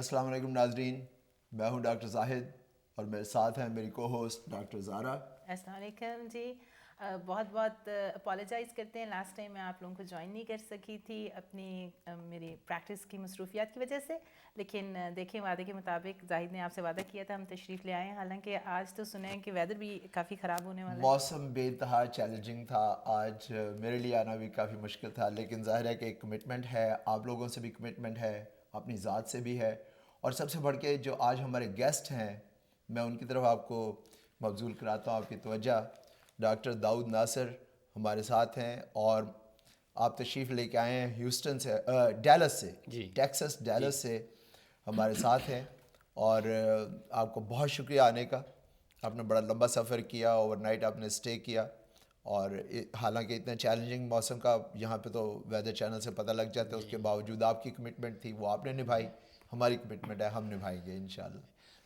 السلام علیکم ناظرین، میں ہوں ڈاکٹر زاہد اور میرے ساتھ ہیں میری کو ہوسٹ ڈاکٹر زارا۔ السلام علیکم جی، بہت بہت اپالوجائز کرتے ہیں، لاسٹ ٹائم میں آپ لوگوں کو جوائن نہیں کر سکی تھی اپنی میری پریکٹس کی مصروفیات کی وجہ سے، لیکن دیکھیں وعدے کے مطابق زاہد نے آپ سے وعدہ کیا تھا ہم تشریف لے آئے ہیں، حالانکہ آج تو سنیں کہ ویدر بھی کافی خراب ہونے والا ہے۔ موسم بے انتہا چیلنجنگ تھا آج، میرے لیے آنا بھی کافی مشکل تھا، لیکن ظاہر ہے کہ ایک کمٹمنٹ ہے، آپ لوگوں سے بھی کمٹمنٹ ہے، اپنی ذات سے بھی ہے، اور سب سے بڑھ کے جو آج ہمارے گیسٹ ہیں میں ان کی طرف آپ کو مبذول کراتا ہوں آپ کی توجہ۔ ڈاکٹر داؤد ناصر ہمارے ساتھ ہیں اور آپ تشریف لے کے آئے ہیں ہیوسٹن سے، ڈیلس سے، ٹیکسس ڈیلس سے ہمارے ساتھ ہیں، اور آپ کو بہت شکریہ آنے کا۔ آپ نے بڑا لمبا سفر کیا، اوور نائٹ آپ نے اسٹے کیا، اور حالانکہ اتنا چیلنجنگ موسم کا یہاں پہ تو ویدر چینل سے پتہ لگ جاتا ہے، اس کے باوجود آپ کی کمٹمنٹ تھی وہ آپ نے نبھائی، ہماری کمٹمنٹ ہے ہم نبھائیں گے انشاءاللہ۔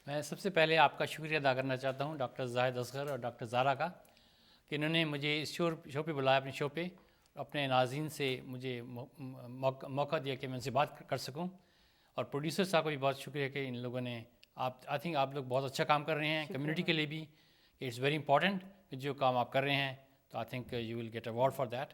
میں سب سے پہلے آپ کا شکریہ ادا کرنا چاہتا ہوں ڈاکٹر زاہد اصغر اور ڈاکٹر زارا کا، کہ انہوں نے مجھے اس شو پہ بلایا، اپنے شو پہ اپنے ناظرین سے مجھے موقع دیا کہ میں ان سے بات کر سکوں، اور پروڈیوسر صاحب کا بھی بہت شکریہ کہ ان لوگوں نے آئی تھنک آپ لوگ بہت اچھا کام کر رہے ہیں کمیونٹی کے لیے بھی، اٹس ویری امپورٹنٹ کہ جو کام آپ کر رہے ہیں، تو I think you will get award for that,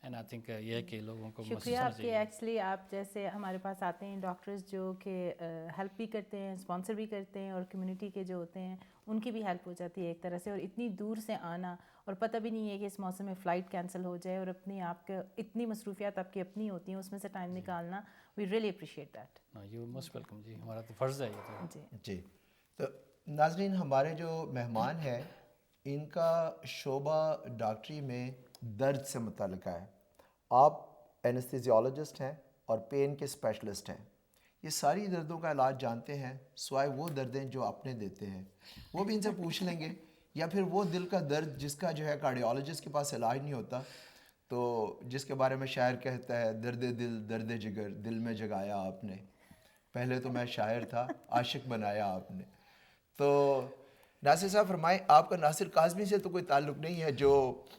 and I think یہ ہے کہ لوگوں کو محسوس شکریہ ہونا آپ کے، چاہیے۔ ایکچولی آپ جیسے ہمارے پاس آتے ہیں ڈاکٹرز جو کہ ہیلپ بھی کرتے ہیں، اسپانسر بھی کرتے ہیں، اور کمیونٹی کے جو ہوتے ہیں ان کی بھی ہیلپ ہو جاتی ہے ایک طرح سے، اور اتنی دور سے آنا اور پتہ بھی نہیں ہے کہ اس موسم میں فلائٹ کینسل ہو جائے، اور اپنی آپ کے اتنی مصروفیات آپ کی اپنی ہوتی ہیں، اس میں سے ٹائم نکالنا، we really appreciate that. You most welcome جی، ہمارا تو فرض ہے یہ تو۔ جی، تو ناظرین ہمارے جو مہمان ہیں ان کا شعبہ ڈاکٹری میں درد سے متعلقہ ہے۔ آپ اینستھیزیولوجسٹ ہیں اور پین کے اسپیشلسٹ ہیں، یہ ساری دردوں کا علاج جانتے ہیں سوائے وہ دردیں جو اپنے دیتے ہیں، وہ بھی ان سے پوچھ لیں گے، یا پھر وہ دل کا درد جس کا جو ہے کارڈیولوجسٹ کے پاس علاج نہیں ہوتا، تو جس کے بارے میں شاعر کہتا ہے درد دل درد جگر دل میں جگایا آپ نے، پہلے تو میں شاعر تھا عاشق بنایا آپ نے۔ تو ناصر صاحب فرمائیں، آپ کا ناصر کاظمی سے تو کوئی تعلق نہیں ہے جو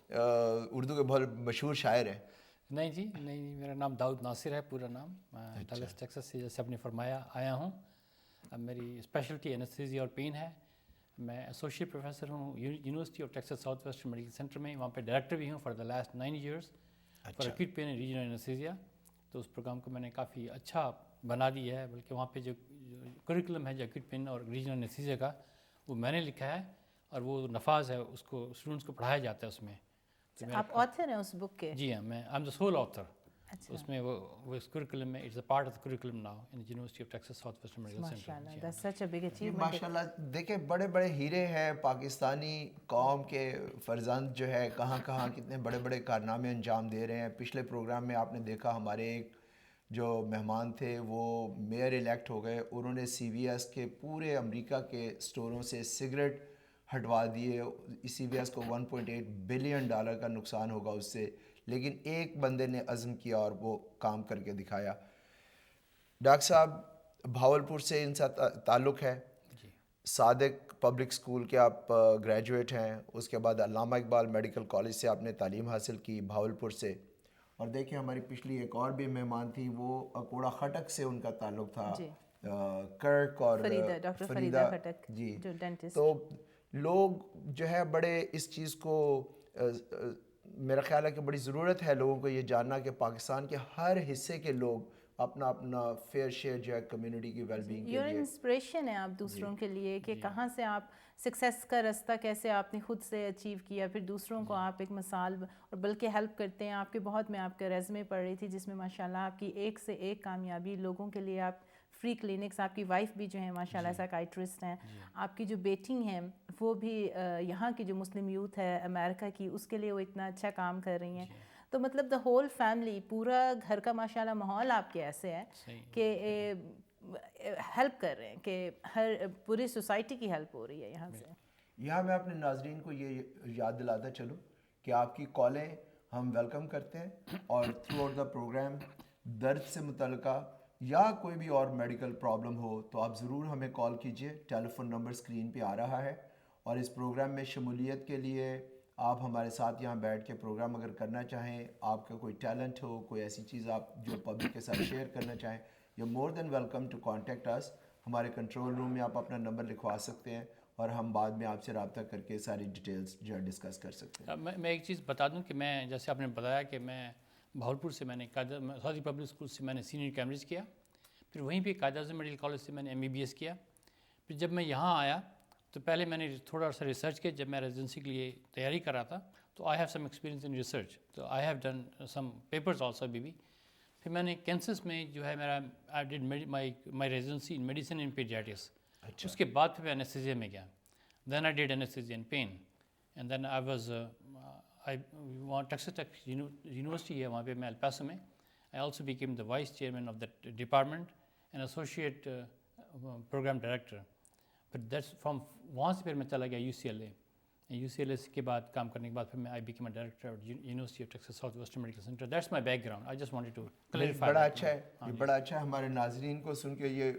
اردو کے بہت مشہور شاعر ہیں؟ نہیں جی، نہیں، میرا نام داؤد ناصر ہے پورا نام، میں ڈلس ٹیکسس سے جیسے آپ نے فرمایا آیا ہوں۔ اب میری اسپیشلٹی اینستھیزیا اور پین ہے، میں ایسوسیٹ پروفیسر ہوں university of Texas south western medical center میں، وہاں پہ ڈائریکٹر بھی ہوں for the last 9 years for acute pain and regional anaesthesia. تو اس پروگرام کو میں نے کافی اچھا بنا دیا ہے، بلکہ وہاں پہ جو کریکولم ہے جو ایکیوٹ پین اور ریجنل اینستھیزیا کا، وہ میں نے لکھا ہے، اور وہ نفاذ ہے، اس کو اسٹوڈنٹس کو پڑھایا جاتا ہے اس میں۔ آپ آتھر ہیں اس بک کے؟ جی ہاں، میں I am the soul author. اچھا، اس میں وہ اس کریکولم میں it's a part of the curriculum now in University of Texas south western Medical ماشاء سینٹر۔ اللہ، دیٹس سچ اے بگ یہ اچیومنٹ۔ ماشاء اللہ دیکھیں بڑے بڑے ہیرے ہیں، پاکستانی قوم کے فرزند جو ہے کہاں کہاں کتنے بڑے بڑے کارنامے انجام دے رہے ہیں۔ پچھلے پروگرام میں آپ نے دیکھا ہمارے ایک جو مہمان تھے وہ میئر الیکٹ ہو گئے، انہوں نے سی وی ایس کے پورے امریکہ کے اسٹوروں سے سگریٹ ہٹوا دیے، سی وی ایس کو $1.8 بلین کا نقصان ہوگا اس سے، لیکن ایک بندے نے عزم کیا اور وہ کام کر کے دکھایا۔ ڈاکٹر صاحب بھاولپور سے ان سے تعلق ہے، صادق پبلک اسکول کے آپ گریجویٹ ہیں، اس کے بعد علامہ اقبال میڈیکل کالج سے آپ نے تعلیم حاصل کی بھاولپور سے، اور دیکھیں ہماری پچھلی ایک اور بھی مہمان تھی وہ اکوڑا خٹک سے ان کا تعلق تھا، کرک اور ڈاکٹر فریدہ خٹک جی۔ جو ڈینٹسٹ۔ تو لوگ جو ہے بڑے اس چیز کو میرا خیال ہے کہ بڑی ضرورت ہے لوگوں کو یہ جاننا کہ پاکستان کے ہر حصے کے لوگ اپنا اپنا فیئر شیئر جو ہے کمیونٹی کی ویل بینگ کے یور لیے۔ انسپریشن ہے آپ دوسروں کے لیے، کہ کہاں سے آپ سکسیس کا راستہ کیسے آپ نے خود سے اچیو کیا، پھر دوسروں کو آپ ایک مثال اور بلکہ ہیلپ کرتے ہیں۔ آپ کے بہت، میں آپ کا ریزمے پڑھ رہی تھی جس میں ماشاءاللہ آپ کی ایک سے ایک کامیابی، لوگوں کے لیے آپ فری کلینکس، آپ کی وائف بھی جو ہیں ماشاءاللہ سائیکائٹرسٹ ہیں، آپ کی جو بیٹی ہیں وہ بھی یہاں کی جو مسلم یوتھ ہے امریکہ کی، اس کے لیے وہ اتنا اچھا کام کر رہی ہیں۔ تو مطلب دا ہول فیملی، پورا گھر کا ماشاءاللہ ماحول آپ کے ایسے ہے کہ ہیلپ کر رہے ہیں، کہ ہر پوری سوسائٹی کی ہیلپ ہو رہی ہے یہاں سے۔ یہاں میں اپنے ناظرین کو یہ یاد دلاتا چلوں کہ آپ کی کالیں ہم ویلکم کرتے ہیں، اور تھرو آؤٹ دا پروگرام درد سے متعلقہ یا کوئی بھی اور میڈیکل پرابلم ہو تو آپ ضرور ہمیں کال کیجئے، ٹیلی فون نمبر اسکرین پہ آ رہا ہے، اور اس پروگرام میں شمولیت کے لیے آپ ہمارے ساتھ یہاں بیٹھ کے پروگرام اگر کرنا چاہیں، آپ کا کوئی ٹیلنٹ ہو، کوئی ایسی چیز آپ جو پبلک کے ساتھ شیئر کرنا چاہیں، you more than welcome to contact us. ہمارے کنٹرول روم میں آپ اپنا نمبر لکھوا سکتے ہیں اور ہم بعد میں آپ سے رابطہ کر کے ساری ڈیٹیلز جو ہے ڈسکس کر سکتے ہیں. میں ایک چیز بتا دوں کہ میں جیسے آپ نے بتایا کہ میں بہاولپور سے میں نے سعودی پبلک اسکول سے میں نے سینئر کیمبرج کیا, پھر وہیں پہ قائد اعظم میڈیکل کالج سے میں نے MBBS کیا. پھر جب میں یہاں آیا تو پہلے میں نے تھوڑا سا ریسرچ کیا. جب میں ریزیڈنسی کے لیے تیاری کر رہا تھا تو I have some experience in research, تو I have done some papers also بھی. پھر میں نے کینسس میں جو ہے میرا I did my residency in medicine in paediatrics. اس کے بعد پھر میں انیستھیزیا میں گیا. Then I did anaesthesia in pain and then I was وہاں ٹیکساس ٹیک یونیورسٹی ہے وہاں پہ میں الپاسو میں. I also became the vice chairman of that department and associate program director. پھر دیٹس فرام وہاں سے پھر میں چلا گیا UCLA. UCLA کے بعد کام کرنے کے بعد پھر میں I became a director university of Texas south western medical center. That's my background. I just wanted to clarify. بڑا اچھا ہے, یہ بڑا اچھا ہے. ہمارے ناظرین کو سن کے یہ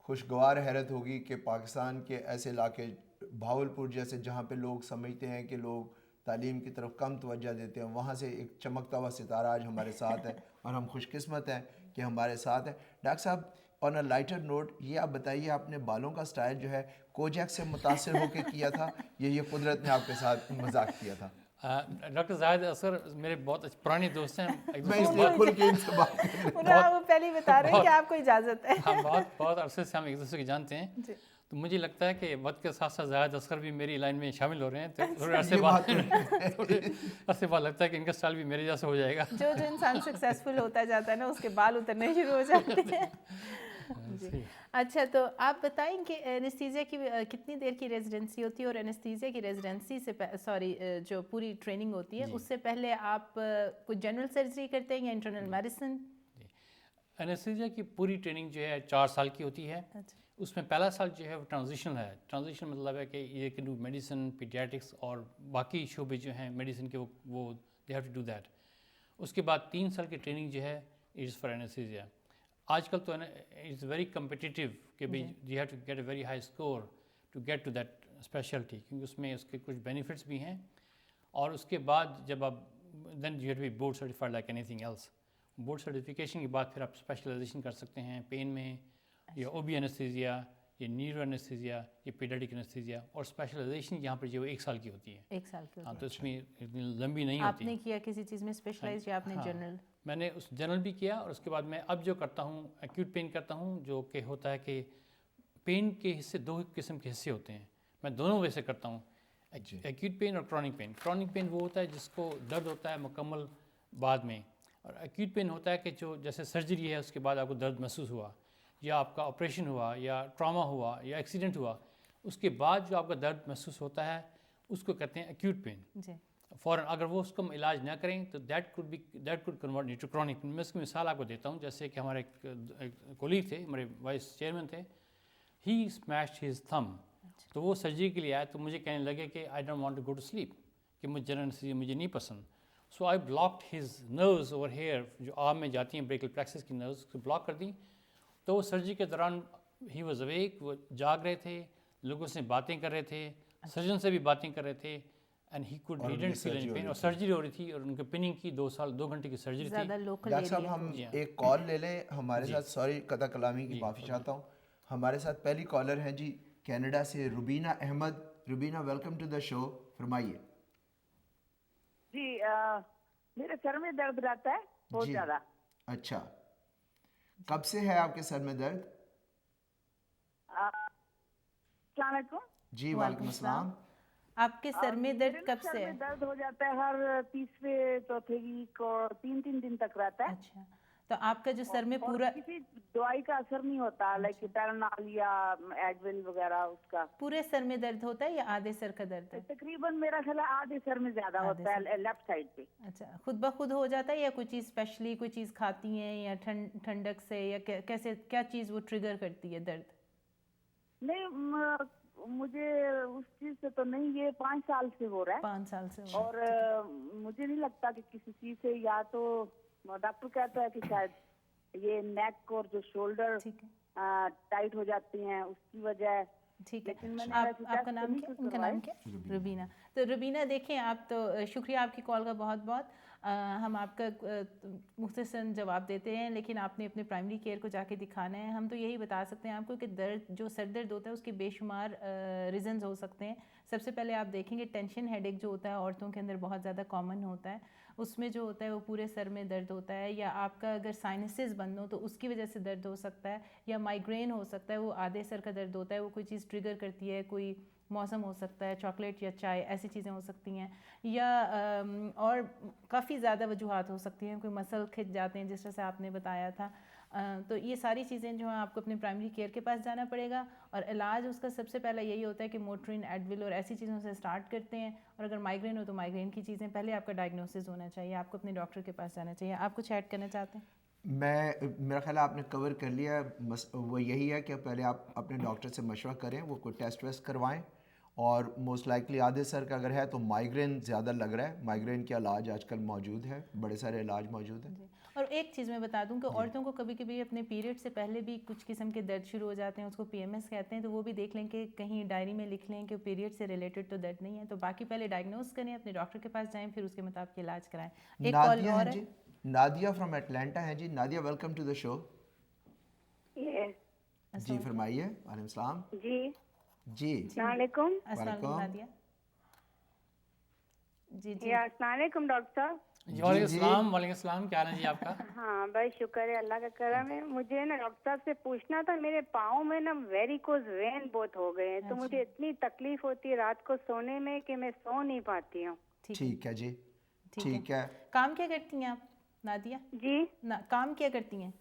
خوشگوار حیرت ہوگی کہ پاکستان کے ایسے علاقے بہاولپور جیسے جہاں پہ لوگ سمجھتے ہیں کہ لوگ تعلیم کی طرف کم توجہ دیتے ہیں, وہاں سے ایک چمکتا ہوا ستارہ آج ہمارے ساتھ ہے اور ہم خوش قسمت ہیں کہ ہمارے ساتھ ہے. ڈاکٹر صاحب, آن اے لائٹر نوٹ, یہ آپ بتائیے آپ نے بالوں کا سٹائل جو ہے کوجیک سے متاثر ہو کے کیا تھا یا یہ قدرت نے آپ کے ساتھ مذاق کیا تھا؟ ڈاکٹر زاہد اثر میرے بہت پرانے دوست ہیں. میں اس لیے کھل کے ان سے بات وہ پہلے بتا رہے ہیں کہ آپ کو اجازت ہے. ہم بہت عرصے سے ہم ایک دوسرے کو جانتے ہیں, تو مجھے لگتا ہے کہ وقت کے ساتھ ساتھ زاہد اصغر بھی میری لائن میں شامل ہو رہے ہیں. تو تھوڑے عرصے بعد لگتا ہے کہ ان کا اسٹائل بھی میرے جیسا ہو جائے گا. جو انسان سکسیزفل ہوتا جاتا ہے نا اس کے بال اترنے شروع ہو جاتے ہیں. جی اچھا, تو آپ بتائیں کہ انیستھیزیا کی کتنی دیر کی ریزیڈنسی ہوتی ہے, اور انیستھیزیا کی ریزیڈنسی سے جو پوری ٹریننگ ہوتی ہے اس سے پہلے آپ کوئی جنرل سرجری کرتے ہیں یا انٹرنل میڈیسن؟ انیستھیزیا کی پوری ٹریننگ جو ہے 4 سال کی ہوتی ہے. اس میں پہلا سال جو ہے وہ ٹرانزیشن ہے. ٹرانزیشن مطلب ہے کہ یہ کہ میڈیسن, پیڈیاٹرکس اور باقی شعبے جو ہیں میڈیسن کے وہ they have to do that. اس کے بعد 3 سال کی ٹریننگ جو ہے از فار انیستھیزیا. آج کل تو اٹس ویری کمپٹیٹیو کہ بھائی you have to get a very high score to get to that speciality, کیونکہ اس میں اس کے کچھ بینیفٹس بھی ہیں. اور اس کے بعد جب آپ then you have to be board certified like anything else. Board certification کے بعد پھر آپ اسپیشلائزیشن کر سکتے ہیں پین میں, یا OB انیستھیزیا, یہ نیورو انیستھیزیا, یہ پیڈیاٹرک انیستھیزیا. اور اسپیشلائزیشن یہاں پر جو 1 سال کی ہوتی ہے. 1 سال کی. ہاں, تو اس میں اتنی لمبی نہیں ہوتی. آپ نے کیا کسی چیز میں اسپیشلائز یا آپ نے جنرل؟ میں نے اس جنرل بھی کیا, اور اس کے بعد میں اب جو کرتا ہوں ایکیوٹ پین کرتا ہوں, جو کہ ہوتا ہے کہ پین کے حصے 2 قسم کے حصے ہوتے ہیں. میں دونوں ویسے کرتا ہوں, ایکیوٹ پین اور کرونک پین. کرونک پین وہ ہوتا ہے جس کو درد ہوتا ہے مکمل بعد میں, اور ایکیوٹ پین ہوتا ہے کہ جو جیسے سرجری ہے اس کے بعد آپ کو درد محسوس ہوا, یا آپ کا آپریشن ہوا, یا ٹراما ہوا, یا ایکسیڈنٹ ہوا, اس کے بعد جو آپ کا درد محسوس ہوتا ہے اس کو کہتے ہیں ایکیوٹ پین. فوراً اگر وہ اس کو ہم علاج نہ کریں تو that could convert into chronic. میں اس کی مثال آپ کو دیتا ہوں. جیسے کہ ہمارے ایک کولیگ تھے, ہمارے وائس چیئرمین تھے, ہی اسمیشڈ ہز تھم. تو وہ سرجری کے لیے آیا تو مجھے کہنے لگے کہ I don't want to go to sleep, کہ مجھے جنرل انیستھیزیا مجھے نہیں پسند. So I blocked his nerves over here, جو آرم میں جاتی ہیں بریکل پلیکسس کی نروز کو بلاک کر دیں. تو وہ سرجری کے دوران ہی واز اویک, وہ جاگ رہے تھے, لوگوں سے باتیں کر رہے تھے, سرجن سے بھی باتیں کر رہے تھے, and he didn't feel any pain. اور سرجری ہو رہی تھی, اور ان کے پننگ کی 2 گھنٹے کی سرجری تھی. ڈاکٹر صاحب ہم ایک کال لے لیں ہمارے ساتھ. سوری قطع کلامی کی معافی چاہتا ہوں. ہمارے ساتھ پہلی کالر ہیں جی کینیڈا سے Rubina Ahmed. Rubina, welcome to the show. فرمائیے. جی میرے سر میں درد رہتا ہے بہت زیادہ. اچھا, کب سے ہے آپ کے سر میں درد؟ السلام علیکم. جی وعلیکم السلام. آپ کے سر میں درد کب سے ہے؟ درد ہو جاتا ہے ہر تیسرے چوتھے ویک, اور 3 دن تک رہتا ہے. اچھا, تو آپ کا جو سر میں پورا کسی دوائی کا اثر نہیں ہوتا, لائک ٹیرنال یا ایڈول وغیرہ, اس کا پورے سر میں درد ہوتا ہے یا آدھے سر کا درد ہے؟ تقریباً میرا خیال ہے آدھے سر میں زیادہ ہوتا ہے, لیفٹ سائڈ پہ. اچھا, خود بخود ہو جاتا ہے یا کوئی چیز اسپیشلی کوئی چیز کھاتی ہیں یا ٹھنڈک سے, یا کیسے کیا چیز وہ ٹریگر کرتی ہے درد؟ نہیں, مجھے اس چیز سے تو نہیں, یہ 5 سال سے ہو رہا ہے. 5 سال سے. اور مجھے نہیں لگتا کہ کسی چیز سے, یا تو ڈاکٹر کہتا ہے کہ شاید یہ نیک اور جو شولڈر ٹائٹ ہو جاتی ہیں اس کی وجہ ہے. ٹھیک ہے. آپ کا نام کیا؟ ان کا نام کیا؟ روبینہ. تو روبینہ دیکھیں, آپ تو شکریہ آپ کی کال کا بہت بہت. ہم آپ کا مختصراً جواب دیتے ہیں، لیکن آپ نے اپنے پرائمری کیئر کو جا کے دکھانا ہے. ہم تو یہی بتا سکتے ہیں آپ کو کہ درد جو سر درد ہوتا ہے اس کے بے شمار ریزنز ہو سکتے ہیں. سب سے پہلے آپ دیکھیں گے ٹینشن ہیڈ ایک جو ہوتا ہے عورتوں کے اندر بہت زیادہ کامن ہوتا ہے. اس میں جو ہوتا ہے وہ پورے سر میں درد ہوتا ہے، یا آپ کا اگر سائنسز بند ہو تو اس کی وجہ سے درد ہو سکتا ہے، یا مائگرین ہو سکتا ہے، وہ آدھے سر کا درد ہوتا ہے، وہ کوئی چیز ٹریگر کرتی ہے، کوئی موسم ہو سکتا ہے، چاکلیٹ یا چائے، ایسی چیزیں ہو سکتی ہیں. یا اور کافی زیادہ وجوہات ہو سکتی ہیں، کوئی مسل کھنچ جاتے ہیں جس طرح سے آپ نے بتایا تھا. تو یہ ساری چیزیں جو ہیں آپ کو اپنے پرائمری کیئر کے پاس جانا پڑے گا. اور علاج اس کا سب سے پہلا یہی ہوتا ہے کہ موٹرین، ایڈول اور ایسی چیزوں سے اسٹارٹ کرتے ہیں. اور اگر مائگرین ہو تو مائگرین کی چیزیں پہلے آپ کا ڈائگنوسس ہونا چاہیے، آپ کو اپنے ڈاکٹر کے پاس جانا چاہیے. آپ کچھ ایڈ کرنا چاہتے ہیں؟ میرا خیال ہے آپ نے کور کر لیا. وہ یہی ہے کہ پہلے آپ اپنے ڈاکٹر سے مشورہ کریں، وہ کوئی ٹیسٹ ویسٹ کروائیں. اور موسٹ لائکلی آدھے سر کا اگر ہے تو مائگرین زیادہ لگ رہا ہے. مائگرین کے علاج آج کل موجود ہے، بڑے سارے علاج موجود ہیں. اور ایک چیز میں بتا دوں کہ عورتوں کو کبھی کبھی اپنے پیریڈ سے پہلے بھی کچھ قسم کے درد شروع ہو جاتے ہیں، اس کو پی ایم ایس کہتے ہیں. تو وہ بھی دیکھ لیں کہ کہیں ڈائری میں لکھ لیں کہ پیریڈ سے ریلیٹڈ تو درد نہیں ہے. تو باقی پہلے ڈائگنوز کریں، اپنے ڈاکٹر کے پاس جائیں، پھر اس کے مطابق علاج کرائیں. ایک کال نادیہ اور ہیں ہے. جی، نادیہ فرام ایٹلانٹا ہیں جی. نادیہ ویلکم ٹو دا شو. جی فرمائیے. وعلیکم السلام. جی السلام علیکم. السلام علیکم نادیہ. جی السلام علیکم ڈاکٹر صاحب. وعلیکم السلام. وعلیکم السلام. کیا حال ہے جی آپ کا؟ ہاں بھائی شکر ہے، اللہ کا کرم ہے. مجھے نا ڈاکٹر صاحب سے پوچھنا تھا، میرے پاؤں میں نا ویریکوز وین بہت ہو گئے ہیں، تو مجھے اتنی تکلیف ہوتی ہے رات کو سونے میں کہ میں سو نہیں پاتی ہوں. ٹھیک ہے جی، ٹھیک ہے. کام کیا کرتی ہیں آپ نادیہ؟ جی کام کیا کرتی ہیں؟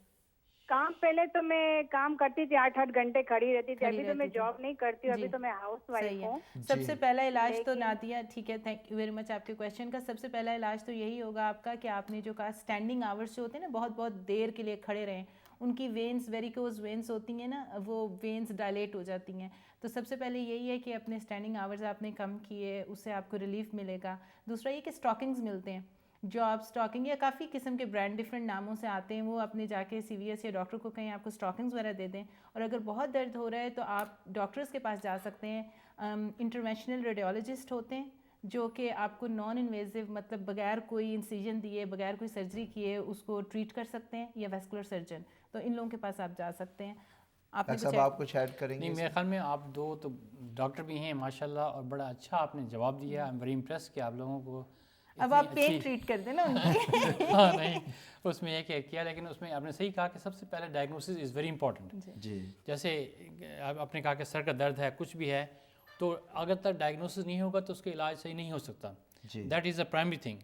کام پہلے تو میں کام کرتی تھی 8 گھنٹے کھڑی رہتی تھی. ابھی تو میں جاب نہیں کرتی ہوں، ابھی تو میں ہاؤس وائف ہوں. سب سے پہلا علاج تو نادیہ، ٹھیک ہے، تھینک یو ویری مچ آپ کے کویشچن کا. سب سے پہلا علاج تو یہی ہوگا آپ کا کہ آپ نے جو کہا اسٹینڈنگ آورس جو ہوتے ہیں نا، بہت بہت دیر کے لیے کھڑے رہیں، ان کی وینس ویریکوز وینس ہوتی ہیں نا، وہ وینس ڈائلیٹ ہو جاتی ہیں. تو سب سے پہلے یہی ہے کہ اپنے اسٹینڈنگ آورز آپ نے کم کیے، اس سے آپ کو ریلیف ملے گا. دوسرا یہ کہ اسٹاکنگز ملتے ہیں، جو آپ اسٹاکنگ یا کافی قسم کے برانڈ ڈفرینٹ ناموں سے آتے ہیں، وہ اپنے جا کے سی وی ایس یا ڈاکٹر کو کہیں آپ کو اسٹاکنگز وغیرہ دے دیں. اور اگر بہت درد ہو رہا ہے تو آپ ڈاکٹرز کے پاس جا سکتے ہیں. انٹرونشنل ریڈیولوجسٹ ہوتے ہیں جو کہ آپ کو نان انویزو، مطلب بغیر کوئی انسیجن دیے، بغیر کوئی سرجری کیے اس کو ٹریٹ کر سکتے ہیں، یا ویسکولر سرجن. تو ان لوگوں کے پاس آپ جا سکتے ہیں. آپ کچھ ایڈ کریں گے؟ نہیں، میرے خیال میں آپ دو تو ڈاکٹر بھی ہیں ماشاءاللہ، اور بڑا اچھا آپ نے جواب دیا. آئی ایم ویری امپریس کہ آپ لوگوں کو اب آپ پین ٹریٹ کر دیں نا ان کی. ہاں نہیں، اس میں یہ کیا، لیکن اس میں آپ نے صحیح کہا کہ سب سے پہلے ڈائگنوسس از ویری امپورٹنٹ. جی جیسے آپ نے کہا کہ سر کا درد ہے، کچھ بھی ہے، تو اگر تک ڈائگنوسس نہیں ہوگا تو اس کا علاج صحیح نہیں ہو سکتا. That is a primary thing.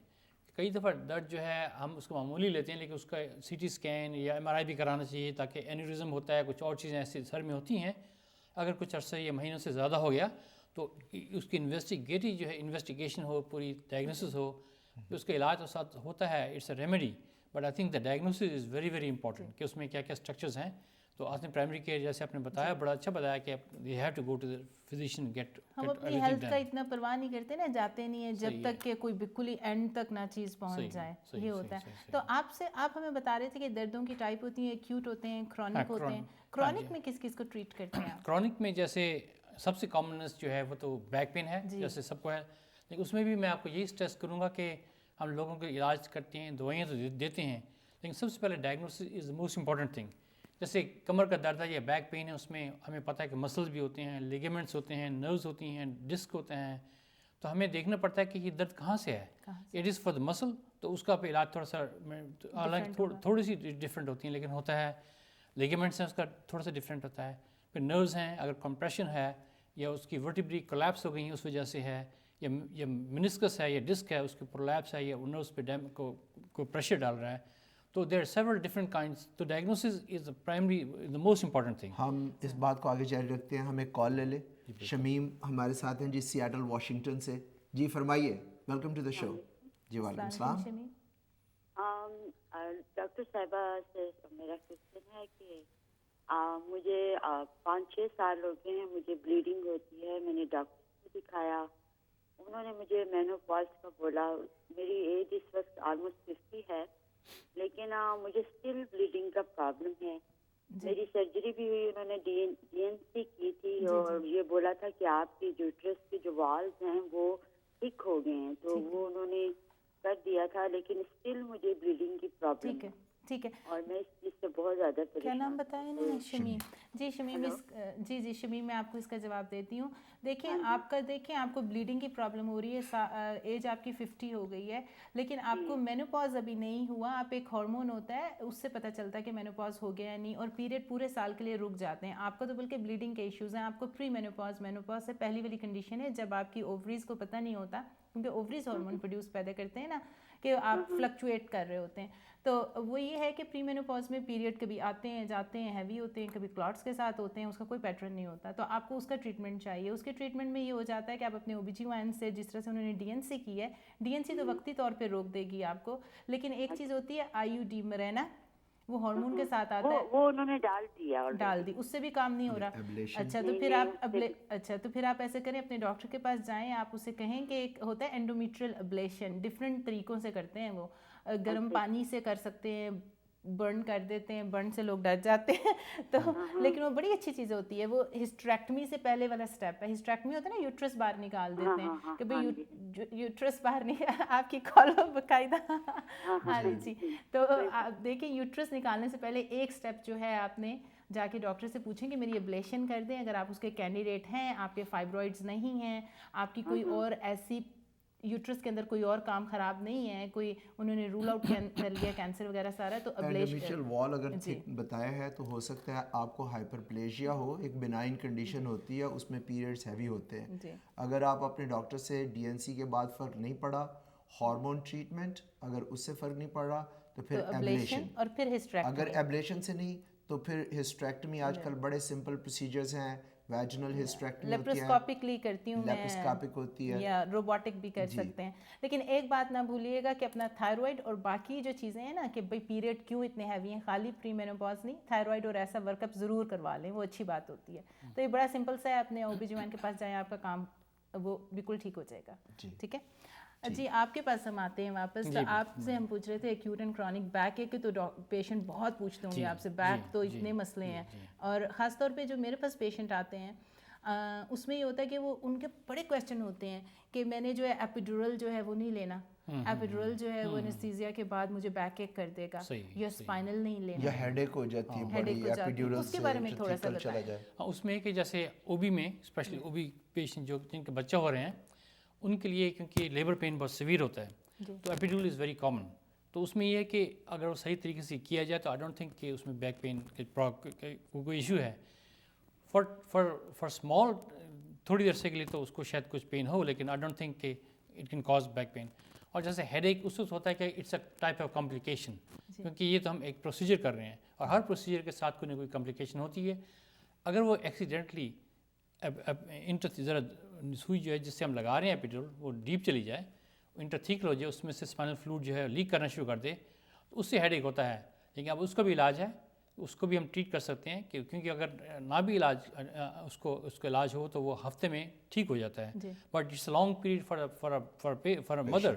کئی دفعہ درد جو ہے ہم اس کو معمولی لیتے ہیں، لیکن اس کا سی ٹی اسکین یا ایم آر آئی بھی کرانا چاہیے، تاکہ اینیورزم ہوتا ہے، کچھ اور چیزیں ایسی سر میں ہوتی ہیں. اگر کچھ عرصہ یا مہینوں سے زیادہ ہو گیا تو اس کی انویسٹیگیٹی جو ہے انویسٹیگیشن ہو، پوری ڈائگنوسس ہو، اس کا علاج تو ساتھ ہوتا ہے. It's a remedy, but I think the diagnosis is very very important کہ اس میں کیا کیا اسٹرکچرز ہیں. تو آپ نے پرائمری کیئر جیسے آپ نے بتایا، بڑا اچھا بتایا کہ you have to go to the physician get. ہم اپنی ہیلتھ کا اتنا پرواہ نہیں کرتے نا، جاتے نہیں ہیں جب تک کہ کوئی بالکل ہی اینڈ تک نہ چیز پہنچ جائے. یہ ہوتا ہے. تو آپ ہمیں بتا رہے تھے کہ دردوں کی ٹائپ ہوتی ہیں، ایکیوٹ ہوتے ہیں، کرونک ہوتے ہیں. کرونک میں کس کس کو ٹریٹ کرتے ہیں آپ؟ کرونک میں جیسے سب سے کامنس جو ہے وہ تو بیک پین ہے، جیسے سب کو ہے. لیکن اس میں بھی میں آپ کو یہی اسٹریس کروں گا کہ ہم لوگوں کے علاج کرتے ہیں، دوائیاں تو دیتے ہیں، لیکن سب سے پہلے diagnosis is the most important thing. جیسے کمر کا درد ہے یا بیک پین ہے، اس میں ہمیں پتہ ہے کہ مسلز بھی ہوتے ہیں، لیگمنٹس ہوتے ہیں، نروز ہوتی ہیں، ڈسک ہوتے ہیں. تو ہمیں دیکھنا پڑتا ہے کہ یہ درد کہاں سے ہے. اٹ از فار دا مسل، تو اس کا علاج تھوڑا سا حالانکہ تھوڑی سی ڈفرینٹ ہوتی ہیں، لیکن ہوتا ہے. لیگمنٹس ہیں، اس کا تھوڑا سا ڈفرینٹ ہوتا ہے. پھر نروز ہیں، اگر کمپریشن ہے یا اس کی ورٹیبری کولیپس ہو گئی ہیں اس وجہ سے ہے، یا منسکس ہے یا ڈسک ہے اس کی پرولیپس ہے، یا نروز پہ کو پریشر ڈال رہا ہے. تو there are several different kinds. تو diagnosis is the primary the most important thing. ہم اس بات کو آگے جاری رکھتے ہیں. ہم ایک کال لے لیں. شمیم ہمارے ساتھ ہیں جی، سیاٹل واشنگٹن سے. جی فرمائیے. ویلکم ٹو دا شو. جی وعلیکم السلام. ڈاکٹر صاحبہ سے میرا کوشچن ہے کہ مجھے 5-6 سال ہو گئے ہیں، مجھے بلیڈنگ ہوتی ہے. میں نے ڈاکٹر کو دکھایا، انہوں نے مجھے مینوپاز کا بولا. میری ایج اس وقت آلموسٹ 50 ہے، لیکن مجھے اسٹل بلیڈنگ کا پرابلم ہے. میری سرجری بھی ہوئی، انہوں نے ڈی این سی کی تھی، اور یہ بولا تھا کہ آپ کی یوٹرس کے جو والز ہیں وہ ٹھیک ہو گئے ہیں. تو وہ انہوں نے کر دیا تھا لیکن اسٹل مجھے بلیڈنگ کی پرابلم ٹھیک ہے ٹھیک ہے. اور میں اس چیز سے بہت زیادہ کیا پریشان. نام بتایا نا؟ شمیم. جی شمیم، جی شمیم میں آپ کو اس کا جواب دیتی ہوں. دیکھیں آپ کا، دیکھیں آپ کو بلیڈنگ کی پرابلم ہو رہی ہے، ایج آپ کی 50 ہو گئی ہے، لیکن آپ کو مینوپاز ابھی نہیں ہوا. آپ ایک ہارمون ہوتا ہے اس سے پتہ چلتا ہے کہ مینوپاز ہو گیا یا نہیں، اور پیریڈ پورے سال کے لیے رک جاتے ہیں. آپ کا تو بلکہ بلیڈنگ کے ایشوز ہیں. آپ کو پری مینوپاز، مینوپاز سے پہلی والی کنڈیشن ہے جب آپ کی اووریز کو پتہ نہیں ہوتا، کیونکہ اووریز ہارمون پروڈیوس پیدا کرتے ہیں نا، کہ آپ فلکچویٹ کر رہے ہوتے ہیں. تو وہ یہ ہے کہ پری مینوپاز میں پیریڈ کبھی آتے ہیں جاتے ہیں، ہیوی ہوتے ہیں، کبھی کلاٹس کے ساتھ ہوتے ہیں، اس کا کوئی پیٹرن نہیں ہوتا. تو آپ کو اس کا ٹریٹمنٹ چاہیے. اس کے ٹریٹمنٹ میں یہ ہو جاتا ہے کہ آپ اپنے OB-GYN سے، جس طرح سے انہوں نے DNC کی ہے، DNC تو وقتی طور پہ روک دے گی آپ کو، لیکن ایک چیز ہوتی ہے IUD Mirena، وہ ہارمون کے ساتھ آتا ہے، وہ انہوں نے ڈال دی، اس سے بھی کام نہیں ہو رہا. اچھا تو پھر آپ پھر آپ ایسے کریں، اپنے ڈاکٹر کے پاس جائیں، آپ اسے کہیں کہ ایک ہوتا ہے انڈومیٹریل ابلیشن، ڈفرینٹ طریقوں سے کرتے ہیں وہ. گرم پانی سے کر سکتے ہیں، برن کر دیتے ہیں، برن سے لوگ ڈر جاتے ہیں تو لیکن وہ بڑی اچھی چیز ہوتی ہے. وہ ہسٹریکٹمی سے پہلے والا سٹیپ ہے. ہسٹریکٹمی ہوتا ہے نا، یوٹرس باہر نکال دیتے ہیں کہ بھئی یوٹرس باہر نہیں. آپ کی کال باقاعدہ ہاں جی. تو دیکھیں یوٹرس نکالنے سے پہلے ایک سٹیپ جو ہے، آپ نے جا کے ڈاکٹر سے پوچھیں کہ میری ابلیشن کر دیں. اگر آپ اس کے کینڈیڈیٹ ہیں، آپ کے فائبرائڈز نہیں ہیں، آپ کی کوئی اور ایسی یوٹرس کے اندر کوئی اور کام خراب نہیں ہے، کوئی انہوں نے رول آؤٹ کر لیا کینسر وغیرہ سارا، تو انڈومیٹریل وال اگر تھک بتایا ہے تو ہو سکتا ہے آپ کو ہائپرپلیجیا ہو، ایک بنائن کنڈیشن ہوتی ہے، اس میں پیریڈز ہیوی ہوتے ہیں. اگر آپ اپنے ڈاکٹر سے DNC کے بعد فرق نہیں پڑا، ہارمون ٹریٹمنٹ اگر اس سے فرق نہیں پڑا تو پھر ایبلیشن، اور پھر ہسٹریکٹمی. اگر ایبلیشن سے نہیں تو پھر ہسٹریکٹمی. آج کل بڑے سمپل پروسیجرز ہیں، ویجنل ہسٹریکٹمی ہوتی ہے، لیپروسکوپکلی کرتی ہوں میں، لیپروسکوپک ہوتی ہے، یا روبوٹک بھی کر سکتے ہیں. لیکن ایک بات نہ بھولیے گا کہ اپنا تھائرائڈ اور باقی جو چیزیں ہیں نا، کہ بھئی پیریڈ کیوں اتنے ہیوی ہیں، خالی پری مینوپاز نہیں، تھائرائڈ اور ایسا ورک اپ ضرور کروا لیں، وہ اچھی بات ہوتی ہے. تو یہ بڑا سمپل سا ہے، اپنے OB-GYN کے پاس جائیں، آپ کا کام وہ بالکل ٹھیک ہو جائے گا. ٹھیک ہے جی. آپ کے پاس ہم آتے ہیں واپس. تو آپ سے ہم پوچھ رہے تھے ایکیوٹ اینڈ کرونک بیک ایک، تو پیشنٹ بہت پوچھتے ہوں گے آپ سے، بیک تو اتنے مسئلے ہیں، اور خاص طور پہ جو میرے پاس پیشنٹ آتے ہیں اس میں یہ ہوتا ہے کہ وہ ان کے بڑے کویشچن ہوتے ہیں کہ میں نے جو ہے ایپیڈورل جو ہے وہ نہیں لینا، ایپیڈورل جو ہے وہ انیستھیزیا کے بعد مجھے بیک ایک کر دے گا، یا اسپائنل نہیں لینا، یا ہیڈ ایک ہو جاتی ہے بڑی ایپیڈورل. اس کے بارے میں تھوڑا سا بتائیں. اس میں کہ جیسے OB میں اسپیشلی OB پیشنٹ جو جن کے بچہ ہو رہے ہیں، ان کے لیے کیونکہ لیبر پین بہت سیویئر ہوتا ہے، تو ایپیڈورل از ویری کامن. تو اس میں یہ ہے کہ اگر وہ صحیح طریقے سے کیا جائے تو آئی ڈونٹ تھنک کہ اس میں بیک پین کوئی ایشو ہے. فار اسمال تھوڑی دیر سے کے لیے تو اس کو شاید کچھ پین ہو، لیکن آئی ڈونٹ تھنک کہ it can cause back pain. اور جیسے ہیڈ ایک اس وقت ہوتا ہے کہ it's a type of complication, کیونکہ یہ تو ہم ایک پروسیجر کر رہے ہیں، اور ہر پروسیجر کے ساتھ کوئی نہ کوئی کمپلیکیشن ہوتی ہے. اگر وہ ایکسیڈنٹلی ذرا سوئی جو ہے جس سے ہم لگا رہے ہیں ایپیڈورل وہ ڈیپ چلی جائے، انٹرتھیکل ہو جائے، اس میں سے اسپائنل فلوئڈ جو ہے لیک کرنا شروع کر دے، تو اس سے ہیڈ ایک ہوتا ہے. لیکن اب اس کا بھی علاج ہے، اس کو بھی ہم ٹریٹ کر سکتے ہیں، کیونکہ اگر نہ بھی علاج اس کا علاج ہو تو وہ ہفتے میں ٹھیک ہو جاتا ہے. But it's a long period for a mother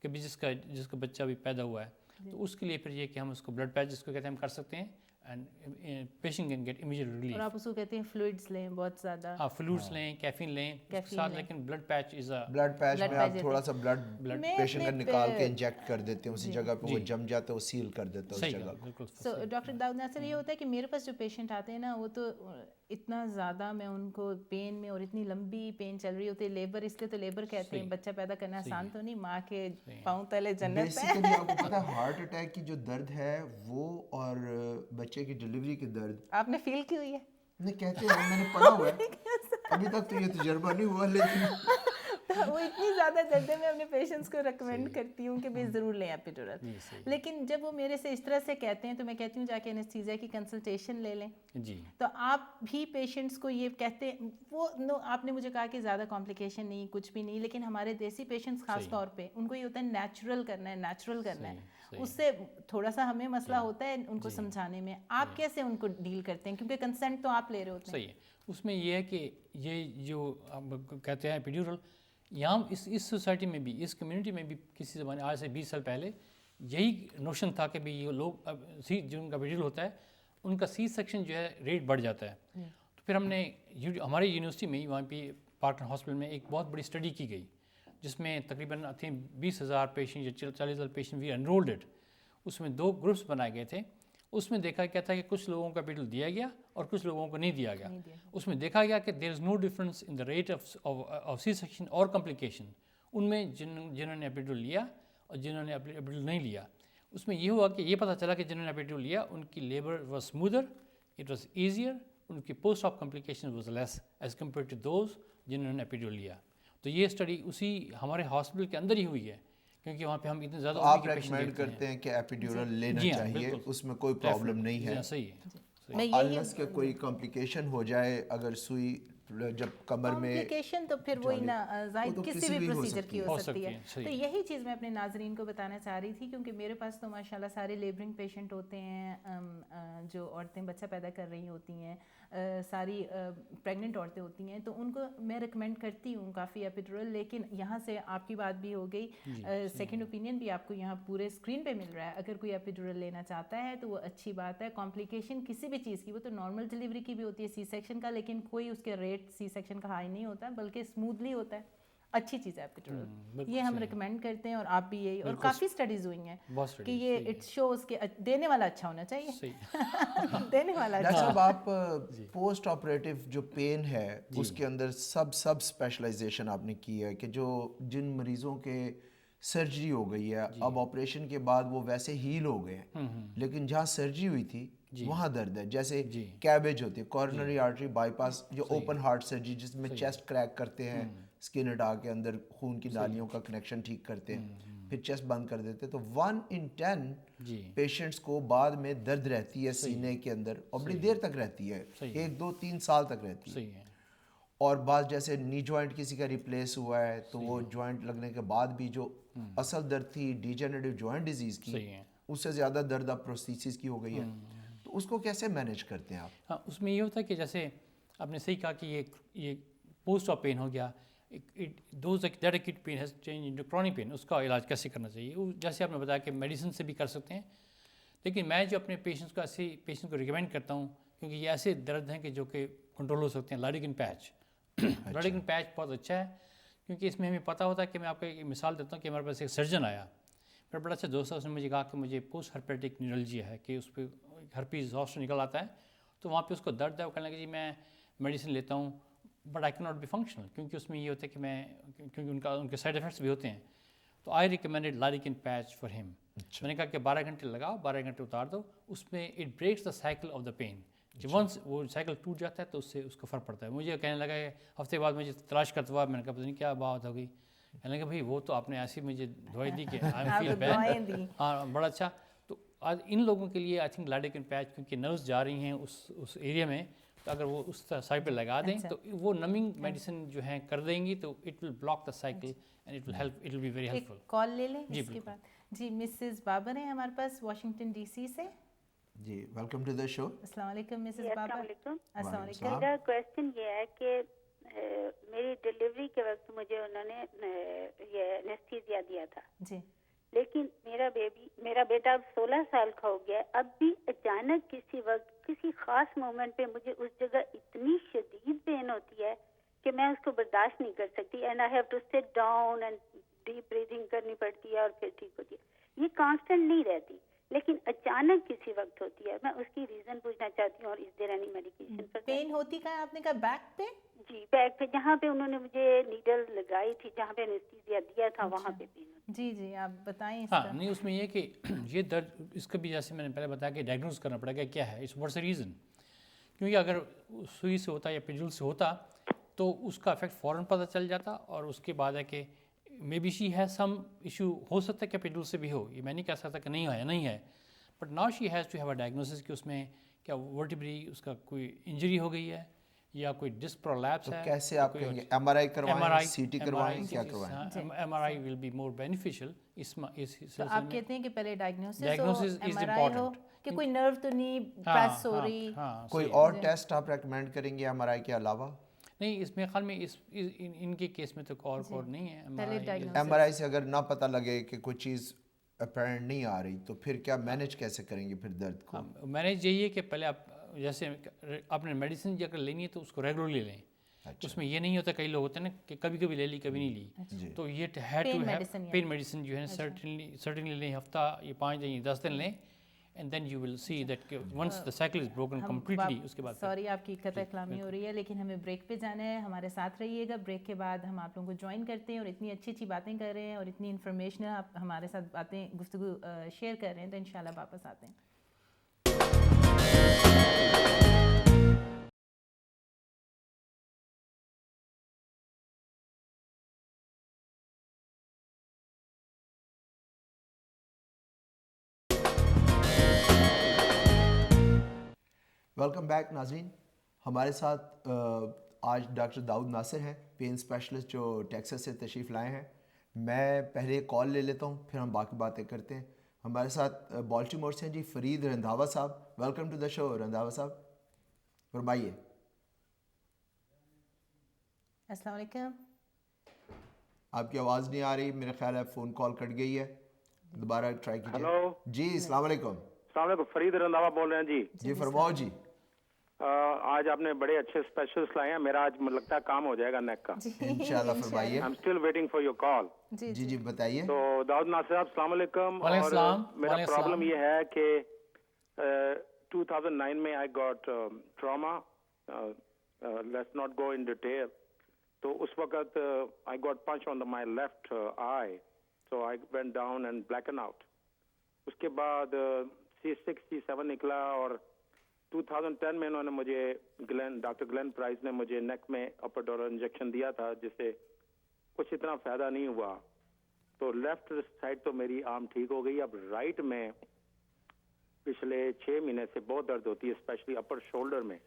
کہ جس کا بچہ بھی پیدا ہوا ہے. تو اس کے لیے پھر یہ کہ ہم اس کو بلڈ پیچ جس کو کہتے ہیں ہم کر سکتے ہیں، and patient can get immediate relief. اور آپ اس کو کہتے ہیں فلوئڈز لیں بہت زیادہ، فلوئڈز لیں، کیفین لیں اس کے ساتھ، لیکن بلڈ پیچ از اے بلڈ پیچ میں آپ تھوڑا سا بلڈ پیشنٹ کا نکال کے انجیکٹ کر دیتے ہیں اسی جگہ پہ، وہ جم جاتا ہے، وہ سیل کر دیتا ہے اس جگہ کو. سو ڈاکٹر داؤد ناصر، یہ ہوتا ہے کہ میرے پاس جو پیشنٹ آتے ہیں نا، وہ تو اتنا زیادہ میں ان کو پین میں، اور اتنی لمبی پین چل رہی ہوتی ہے، لیبر، اس لیے تو لیبر کہتے ہیں، بچہ پیدا کرنا آسان تو نہیں، ماں کے پاؤں تلے جنت ہے. بیسیکلی آپ کو پتہ ہے ہارٹ اٹیک کی جو درد ہے وہ، اور بچے کی ڈلیوری کی درد آپ نے فیل کی ہوئی ہے؟ نہیں کہتے ہیں، میں نے پڑھا ہوا ہے، ابھی تک تو یہ تجربہ نہیں ہوا، لیکن وہ اتنی زیادہ درد ہے، میں اپنے پیشنٹس کو ریکمینڈ کرتی ہوں کہ بھائی ضرور لیں ایپیڈورل. لیکن جب وہ میرے سے اس طرح سے کہتے ہیں تو میں کہتی ہوں جا کے انیستھیزیا کی کنسلٹیشن لے لیں. تو آپ بھی پیشنٹس کو یہ کہتے ہیں، وہ آپ نے مجھے کہا کہ زیادہ کمپلیکیشن نہیں، کچھ بھی نہیں، لیکن ہمارے دیسی پیشنٹس خاص طور پہ ان کو یہ ہوتا ہے نیچرل کرنا ہے، نیچرل کرنا ہے. اس سے تھوڑا سا ہمیں مسئلہ ہوتا ہے ان کو سمجھانے میں. آپ کیسے ان کو ڈیل کرتے ہیں، کیونکہ کنسنٹ تو آپ لے رہے ہوتے ہیں؟ صحیح ہے. اس میں یہ ہے کہ یہ جو کہتے ہیں ایپیڈورل، یہاں اس سوسائٹی میں بھی، اس کمیونٹی میں بھی کسی زمانے آج سے 20 سال پہلے یہی نوشن تھا کہ یہ لوگ جن کا ایپیڈورل ہوتا ہے ان کا سی سیکشن جو ہے ریٹ بڑھ جاتا ہے. تو پھر ہم نے ہماری یونیورسٹی میں وہاں پہ پارکن ہاسپٹل میں ایک بہت بڑی اسٹڈی کی گئی. جس میں تقریباً آئی تھنک 20,000 پیشنٹ یا 40,000 پیشنٹ وی انرولڈ. اس میں 2 گروپس بنائے گئے تھے. اس میں دیکھا گیا تھا کہ کچھ لوگوں کو ایپیڈیورل دیا گیا اور کچھ لوگوں کو نہیں دیا گیا. اس میں دیکھا گیا کہ there is no difference in the rate of C section اور کمپلیکیشن ان میں جنہوں نے ایپیڈیورل لیا اور جنہوں نے ایپیڈیورل نہیں لیا. اس میں یہ ہوا کہ یہ پتہ چلا کہ جنہوں نے ایپیڈیورل لیا ان کی labour was smoother, it was easier, ان کی post op complication was less as compare to those جنہوں نے ایپیڈیورل لیا. تو یہ اسٹڈی اسی ہمارے ہاسپٹل کے اندر ہی ہوئی ہے, کیونکہ وہاں پہ ہم اتنے زیادہ آپ ریکمینڈ کرتے ہیں کہ ایپیڈیورل لینا چاہیے, اس میں کوئی پرابلم نہیں ہے, صحیح ہے. انلیس کہ کوئی کمپلیکیشن ہو جائے اگر سوئی جب کمر میں کمپلیکیشن تو پھر وہی نا ظاہر کسی بھی پروسیجر کی ہو سکتی ہے. تو یہی چیز میں اپنے ناظرین کو بتانا چاہ رہی تھی, کیونکہ میرے پاس تو ماشاءاللہ سارے لیبرنگ پیشنٹ ہوتے ہیں, جو عورتیں بچہ پیدا کر رہی ہوتی ہیں, ساری پریگننٹ عورتیں ہوتی ہیں, تو ان کو میں ریکمینڈ کرتی ہوں کافی ایپیڈورل. لیکن یہاں سے آپ کی بات بھی ہو گئی, سیکنڈ اوپینین بھی آپ کو یہاں پورے اسکرین پہ مل رہا ہے. اگر کوئی ایپیڈورل لینا چاہتا ہے تو وہ اچھی بات ہے. کمپلیکیشن کسی بھی چیز کی, وہ تو نارمل ڈلیوری کی بھی ہوتی ہے, سی سیکشن کا, لیکن کوئی اس کے ریٹ سی سیکشن کا ہائی نہیں ہوتا, بلکہ اسموتھلی ہوتا ہے. اچھی چیز ہے ایپیڈورل, یہ ہم ریکمینڈ کرتے ہیں, اور آپ بھی یہی, اور کافی اسٹڈیز ہوئی ہیں کہ یہ اٹ شوز کہ دینے والا اچھا ہونا چاہیے, دینے والا. ڈاکٹر صاحب آپ پوسٹ آپریٹیو جو پین ہے اس کے اندر سب اسپیشلائزیشن آپ نے کی ہے, کہ جو جن مریضوں کے سرجری ہو گئی ہے اب آپریشن کے بعد وہ ویسے ہیل ہو گئے ہیں, لیکن جہاں سرجری ہوئی تھی وہاں درد ہے, جیسے کیبیج ہوتی ہے, کارنری آرٹری بائی پاس, جو اوپن ہارٹ سرجری جس میں چیسٹ کریک کرتے ہیں, اسکن ہٹا کے اندر خون کی نالیوں کا کنیکشن ٹھیک کرتے ہیں, پھر چیسٹ بند کر دیتے, تو 1 in 10 پیشنٹس کو بعد میں درد رہتی ہے سینے کے اندر, اور بڑی دیر تک رہتی ہے, 1 2 3 سال تک رہتی ہے. اور بعض جیسے نی جوائنٹ کسی کا ریپلیس ہوا ہے تو وہ جوائنٹ لگنے کے بعد بھی جو اصل درد تھی ڈیجنریٹو جوائنٹ ڈیزیز کی, اس سے زیادہ درد اب پروستھیسس کی ہو گئی ہے, تو اس کو کیسے مینیج کرتے ہیں آپ؟ ہاں, اس میں یہ ہوتا ہے کہ جیسے آپ نے صحیح کہا کہ یہ پوسٹ آف پین ہو گیا, those that acute pain has change into chronic pain, اس کا علاج کیسے کرنا چاہیے. جیسے آپ نے بتایا کہ میڈیسن سے بھی کر سکتے ہیں, لیکن میں جو اپنے پیشنٹس کو ایسے پیشنٹ کو ریکمینڈ کرتا ہوں, کیونکہ یہ ایسے درد ہیں کہ جو کہ کنٹرول ہو سکتے ہیں, لائڈوکین پیچ. لائڈوکین پیچ بہت اچھا ہے, کیونکہ اس میں ہمیں پتہ ہوتا ہے کہ میں آپ کو ایک مثال دیتا ہوں کہ ہمارے پاس ایک سرجن آیا, میرا بڑا اچھا دوست ہے, اس نے مجھے کہا کہ مجھے پوسٹ ہرپیٹک نیورلجیا ہے, کہ اس پہ ہرپیز زوسٹر نکل آتا ہے, تو وہاں پہ اس کو درد ہے. وہ کہنے لگا جی میں میڈیسن لیتا ہوں but I can not be functional, کیونکہ اس میں یہ ہوتا ہے کہ کیونکہ ان کے سائڈ افیکٹس بھی ہوتے ہیں. تو آئی ریکمینڈیڈ لائڈوکین پیچ فار ہم. میں نے کہا کہ 12 گھنٹے لگاؤ, 12 گھنٹے اتار دو, اس میں it breaks the cycle of the pain. جب ونس وہ سائیکل ٹوٹ جاتا ہے تو اس سے اس کو فرق پڑتا ہے. مجھے کہنے لگا کہ ہفتے بعد مجھے تلاش کرتا ہوا, میں نے کہا پتہ نہیں کیا بات ہو گئی. کہنے لگا بھائی وہ تو آپ نے ایسی مجھے دوائی دی کہ آئی فیل بیڈ. ہاں بڑا اچھا. تو آج ان لوگوں کے لیے آئی تھنک لائڈوکین پیچ, کیونکہ نروس جا رہی ہیں اس ایریا میں, تو اگر وہ اس سائڈ پہ لگا دیں تو وہ نمنگ میڈیسن جو ہیں کر دیں گی, تو it will block the cycle and it will help, it will be very helpful. Call لے لیں اس کے بعد. جی مسز بابر ہیں ہمارے پاس واشنگٹن ڈی سی سے. جی ویلکم ٹو دا شو. السلام علیکم مسز بابر. السلام علیکم. میرا کویسچن یہ ہے کہ میری ڈلیوری کے وقت مجھے انہوں نے یہ انیستھیزیا دیا تھا, جی, لیکن میرا بیٹا اب 16 سال کا ہو گیا, اب بھی اچانک کسی وقت کسی خاص مومنٹ پہ مجھے اس جگہ اتنی شدید پین ہوتی ہے کہ میں اس کو برداشت نہیں کر سکتی, and I have to sit down and deep breathing کرنی پڑتی ہے اور پھر ٹھیک ہوتی ہے. یہ کانسٹنٹ نہیں رہتی, لیکن اچانک کسی وقت ہوتی ہے. میں اس کی ریزن پوچھنا چاہتی ہوں, اور is there any medication for pain ہوتی کہاں آپ نے کہا بیک پہ؟ جی بیک پہ, جہاں پہ انہوں نے مجھے نیڈل لگائی تھی, جہاں پہ انیستھیزیا دیا تھا وہاں پہ پین. جی جی آپ بتائیں. ہاں نہیں, اس میں یہ کہ یہ درد اس کا بھی جیسے میں نے پہلے بتایا کہ ڈائگنوز کرنا پڑے گا کیا ہے, اس واٹس اے ریزن. کیونکہ اگر سوئی سے ہوتا یا پیڈول سے ہوتا تو اس کا افیکٹ فوراً پتہ چل جاتا, اور اس کے بعد ہے کہ maybe she has some issue, ہو سکتا ہے کہ پیڈول سے بھی ہو, یہ میں نہیں کہہ سکتا کہ نہیں ہے, but now she has to have a diagnosis کہ اس میں کیا ورٹیبری اس کا کوئی انجری ہو گئی ہے یا کوئی ڈسک پرولیپس ہے. کیسے آپ کہیں گے ایم آر آئی کروائیں, سی ٹی کروائیں, کیا کروائیں؟ M R I will be more beneficial. تو آپ کہتے ہیں کہ پہلے ڈائگنوسس از امپورٹنٹ, کہ کوئی نرو تو نہیں پریس ہو رہی. کوئی اور ٹیسٹ آپ ریکمینڈ کریں گے ایم آر آئی کے علاوہ؟ نہیں, اس میں خیال میں ان کے کیس میں تو اور نہیں ہے. ایم آر آئی سے اگر نہ پتہ لگے کہ کوئی چیز اپیرنٹ نہیں آ رہی تو پھر کیا مینیج کیسے کریں گے پھر درد کو؟ مینیج یہی ہے کہ پہلے آپ جیسے آپ نے میڈیسن اگر لینی ہے تو اس کو ریگولرلی لیں, اس میں یہ نہیں ہوتا, کئی لوگ ہوتے ہیں نا کہ کبھی کبھی لے لی کبھی نہیں لی, تو یہ had to have pain medicine جو ہے سرٹنلی لیں, ہفتہ یہ 5 دن 10 دن لیں, and then you will see that once the cycle is broken completely اس کے بعد. سوری آپ کی قطع کلامی ہو رہی ہے, لیکن ہمیں بریک پہ جانا ہے, ہمارے ساتھ رہیے گا. بریک کے بعد ہم آپ لوگوں کو جوائن کرتے ہیں اور اتنی اچھی اچھی باتیں کر رہے ہیں اور اتنی انفارمیشن آپ ہمارے ساتھ باتیں گفتگو شیئر کر رہے ہیں, تو انشاءاللہ واپس آتے ہیں. ویلکم بیک ناظرین. ہمارے ساتھ آج ڈاکٹر داؤد ناصر ہیں, پین اسپیشلسٹ جو ٹیکساس سے تشریف لائے ہیں. میں پہلے کال لے لیتا ہوں, پھر ہم باقی باتیں کرتے ہیں. ہمارے ساتھ بالٹیمور سے ہیں جی فرید رندھاوا صاحب. ویلکم ٹو دا شو رندھاوا صاحب, فرمائیے. السلام علیکم. آپ کی آواز نہیں آ رہی, میرا خیال ہے فون کال کٹ گئی ہے, دوبارہ ٹرائی کیجیے. ہلو جی السلام علیکم. السلام علیکم, فرید رندھاوا بول رہے ہیں جی. جی فرماؤ جی. آج آپ نے بڑے اچھے اسپیشلسٹ لائے ہیں, میرا آج لگتا ہے کام ہو جائے گا نیک کا. انشاءاللہ فرمائیے. I am still waiting for your call. جی جی بتائیے. تو داؤد ناصر صاحب السلام علیکم. اور میرا پرابلم یہ ہے کہ 2009 میں I got trauma, let's not go in detail. تو اس وقت I got punch on my left eye, so I went down and blacken out. اس کے بعد C6C7 نکلا, اور 2010 میں انہوں نے مجھے ڈاکٹر گلین پرائز نے مجھے نیک میں اپر ڈورل انجیکشن دیا تھا, جس سے کچھ اتنا فائدہ نہیں ہوا. تو لیفٹ سائڈ تو میری عام ٹھیک ہو گئی. اب رائٹ میں پچھلے 6 مہینے سے بہت درد ہوتی ہے, اسپیشلی اپر شولڈر میں.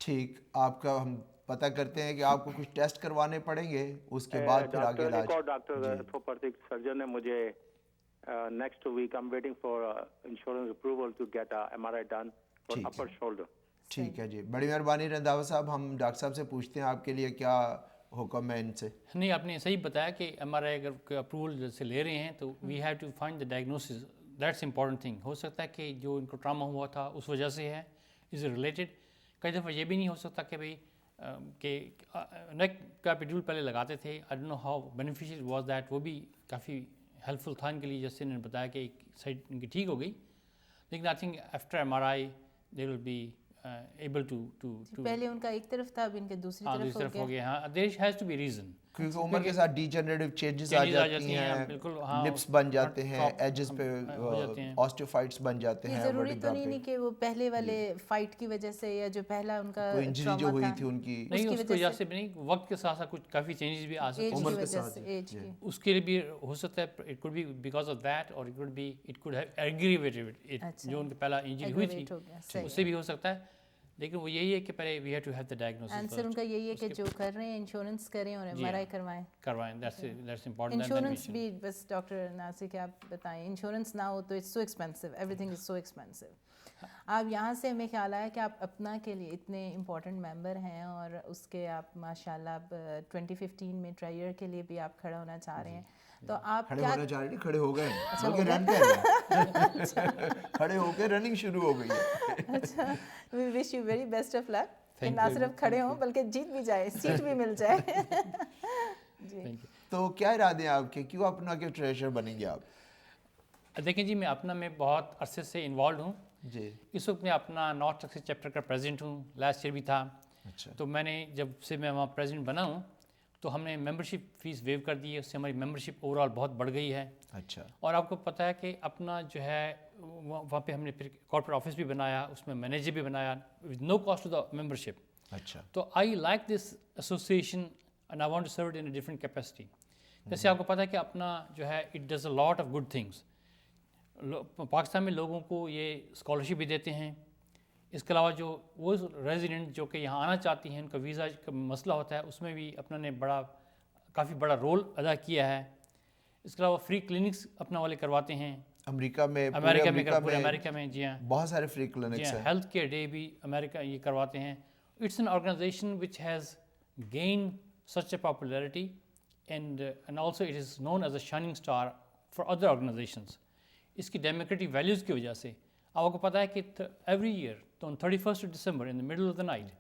ٹھیک, آپ کا ہم پتہ کرتے ہیں کہ آپ کو کچھ ٹیسٹ کروانے پڑیں گے, اس کے بعد پھر آگے علاج. ایک اور ڈاکٹر ایتھوپیتھک سرجن نے مجھے next week I'm waiting for insurance approval to get MRI done for upper shoulder. ٹھیک ہے جی, بڑی مہربانی رندھاوا صاحب. ہم ڈاکٹر صاحب سے پوچھتے ہیں آپ کے لیے کیا حکم ہے ان سے. نہیں, آپ نے صحیح بتایا کہ MRI اگر اپروول سے لے رہے ہیں تو we have to find the diagnosis, that's important thing. ہو سکتا ہے کہ جو ان کو ٹراما ہوا تھا اس وجہ سے ہے, از ریلیٹڈ. کئی دفعہ یہ بھی نہیں ہو سکتا کہ بھائی کہ نیک کا پیڈول پہلے لگاتے تھے, I don't know how beneficial was that, وہ بھی کافی ہیلپ فل تھا ان کے لیے, جیسے انہوں نے بتایا کہ ایک سائڈ ان کی ٹھیک ہو گئی. لیکن I think after MRI they will be able to پہلے ان کا ایک طرف تھا, اب ان کے دوسری طرف ہو گیا. ہاں, there has to be reason, کیونکہ عمر کے ساتھ ڈیجنریٹو چینجز آ جاتی ہیں, لپس بن جاتے ہیں, ایجز پہ آسٹیوفائٹس بن جاتے ہیں. ضروری تو نہیں کہ وہ پہلے والے فائٹ کی وجہ سے یا جو پہلا ان کا انجری جو ہوئی تھی ان کی, نہیں اس کی وجہ سے بھی نہیں, وقت کے ساتھ ساتھ کچھ کافی چینجز بھی آ سکتے ہیں عمر کے ساتھ, اس کے لیے بھی ہو سکتا ہے. It could be because of that, اور it could have aggravated it, جو ان کی پہلا انجری ہوئی تھی اس سے بھی ہو سکتا ہے. لیکن وہ یہی ہے کہ پہلے we have to have the diagnosis. Answer ان کا یہی ہے کہ جو کر رہے ہیں انشورنس کریں اور MRI کروائیں. That's important. انشورنس بھی بس ڈاکٹر ناصر کیا آپ بتائیں, انشورنس نہ ہو تو it's so expensive, everything is so expensive. آپ یہاں سے ہمیں خیال آیا کہ آپ اپنا کے لیے اتنے امپورٹنٹ ممبر ہیں, اور اس کے آپ ماشاء اللہ اب 2015 میں ٹرائر کے لیے بھی آپ کھڑا ہونا چاہ رہے ہیں. تو آپ کھڑے ہونا چاہ رہے ہیں, کھڑے ہو گئے بلکہ رن کر رہے ہیں, کھڑے ہو کے رننگ شروع ہو گئی ہے. اچھا, we wish you very best of luck, کہ نہ صرف کھڑے ہوں بلکہ جیت بھی جائے, سیٹ بھی مل جائے. جی, تو کیا ارادے ہیں آپ کے, کیوں اپنا کے ٹریشر بنیں گے آپ؟ دیکھیں جی, میں اپنا میں بہت عرصے سے انوالوڈ ہوں جی. اس وقت میں اپنا نارتھ ٹیکساس چیپٹر کا پریزیڈنٹ ہوں, لاسٹ ایئر بھی تھا. اچھا. تو میں نے جب سے میں وہاں پریزیڈنٹ بنا ہوں تو ہم نے ممبرشپ فیس ویو کر دی ہے, اس سے ہماری ممبرشپ اوور آل بہت بڑھ گئی ہے. اچھا. اور آپ کو پتہ ہے کہ اپنا جو ہے وہاں پہ ہم نے پھر کارپوریٹ آفس بھی بنایا, اس میں مینیجر بھی بنایا, with no cost to the membership. اچھا. تو I like this association and I want to serve it in a different capacity. جیسے آپ کو پتہ ہے کہ اپنا جو ہے it does a lot of good things. Pakistan میں لوگوں کو یہ اسکالرشپ بھی دیتے ہیں. اس کے علاوہ جو وہ ریزیڈنٹ جو کہ یہاں آنا چاہتی ہیں, ان کا ویزا کا مسئلہ ہوتا ہے, اس میں بھی اپنا نے کافی بڑا رول ادا کیا ہے. اس کے علاوہ فری کلینکس اپنا والے کرواتے ہیں امریکہ میں, پورے امریکہ میں. جی ہاں, بہت سارے فری کلینکس ہیں. ہیلتھ کیئر ڈے بھی امریکہ یہ کرواتے ہیں. It's an organization which has gain such a popularity and also it is known as a shining star for other organizations. اس کی ڈیموکریٹک ویلیوز کی وجہ سے آپ کو پتہ ہے کہ ایوری ایئر تو 31 December in the middle of the night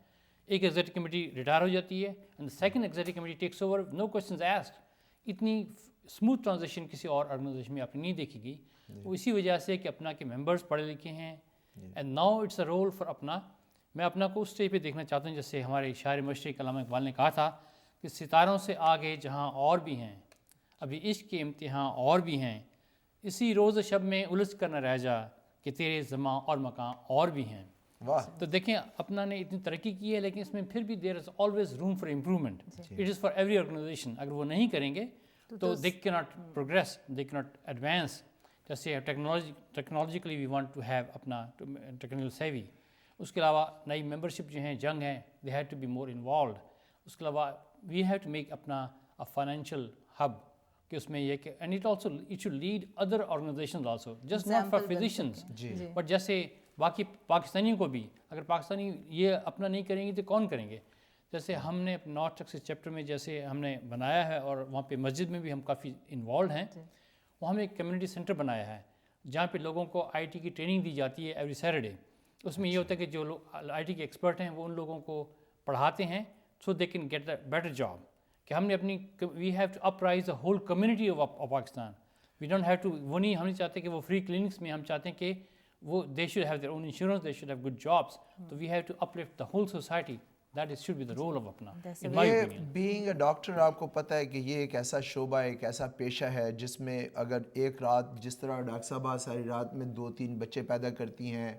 ایک ایگزیکٹو کمیٹی ریٹائر ہو جاتی ہے and second executive committee takes over, no questions asked. اتنی اسموتھ ٹرانزیکشن کسی اور آرگنائزیشن میں آپ نے نہیں دیکھی گئی. وہ اسی وجہ سے کہ اپنا کے ممبرس پڑھے لکھے ہیں and now it's a role for اپنا. میں اپنا کو اس اسٹیج پہ دیکھنا چاہتا ہوں جیسے ہمارے شاعر مشرق علامہ اقبال نے کہا تھا کہ ستاروں سے آگے جہاں اور بھی ہیں, ابھی عشق کے امتحان اور بھی ہیں, اسی روز شب میں الجھ کر نہ رہ جا کہ تیرے زمان اور مکان اور بھی ہیں. واہ. تو دیکھیں اپنا نے اتنی ترقی کی ہے لیکن اس میں پھر بھی there is always room for improvement. It is for every organization. اگر وہ نہیں کریں گے تو دے کی ناٹ پروگریس, دے کی ناٹ ایڈوانس. جیسے technologically we want to have APPNA technical savvy. اس کے علاوہ نئی ممبرشپ جو ہیں جنگ ہیں, they have to be more involved. اس کے علاوہ we have to make APPNA financial hub کہ اس میں یہ کہ and it should lead other organizations also, just not for physicians but جیسے باقی پاکستانیوں کو بھی. اگر پاکستانی یہ اپنا نہیں کریں گے تو کون کریں گے؟ جیسے ہم نے نارتھ ٹیکساس چیپٹر میں جیسے ہم نے بنایا ہے اور وہاں پہ مسجد میں بھی ہم کافی انوالوڈ ہیں. وہاں ہم ایک کمیونٹی سینٹر بنایا ہے جہاں پہ لوگوں کو آئی ٹی کی ٹریننگ دی جاتی ہے ایوری سیٹرڈے. اس میں یہ ہوتا ہے کہ جو لوگ آئی ٹی کے ایکسپرٹ ہیں وہ ان لوگوں کو پڑھاتے ہیں so they can get a better job. کہ ہم نے اپنی we have to apprise the whole community of Pakistan. We don't have to, وہ نہیں, ہم نہیں چاہتے کہ وہ فری کلینکس میں, ہم چاہتے ہیں کہ وہ they should have their own insurance, they should have good jobs. تو we have to uplift the whole society. That is should be the role of APPNA. یہ بینگ اے ڈاکٹر آپ کو پتہ ہے کہ یہ ایک ایسا شعبہ ہے, ایک ایسا پیشہ ہے جس میں اگر ایک رات جس طرح ڈاکٹر صاحبہ ساری رات میں 2-3 بچے پیدا کرتی ہیں,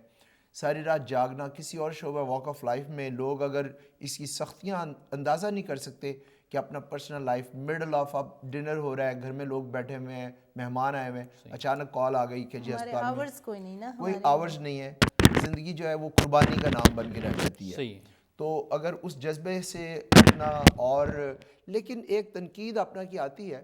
ساری رات جاگنا, کسی اور شعبہ واک آف لائف میں لوگ اگر اس کی سختیاں اندازہ نہیں کر سکتے کہ اپنا پرسنل لائف مڈل آف اب ڈنر ہو رہا ہے, گھر میں لوگ بیٹھے ہوئے ہیں, مہمان آئے ہوئے ہیں, اچانک کال آ گئی کہ جی اسپتال میں کوئی آورز نہیں ہے, زندگی جو ہے وہ قربانی کا نام بن کے رہ جاتی ہے. تو اگر اس جذبے سے اپنا اور لیکن ایک تنقید اپنا کی آتی ہے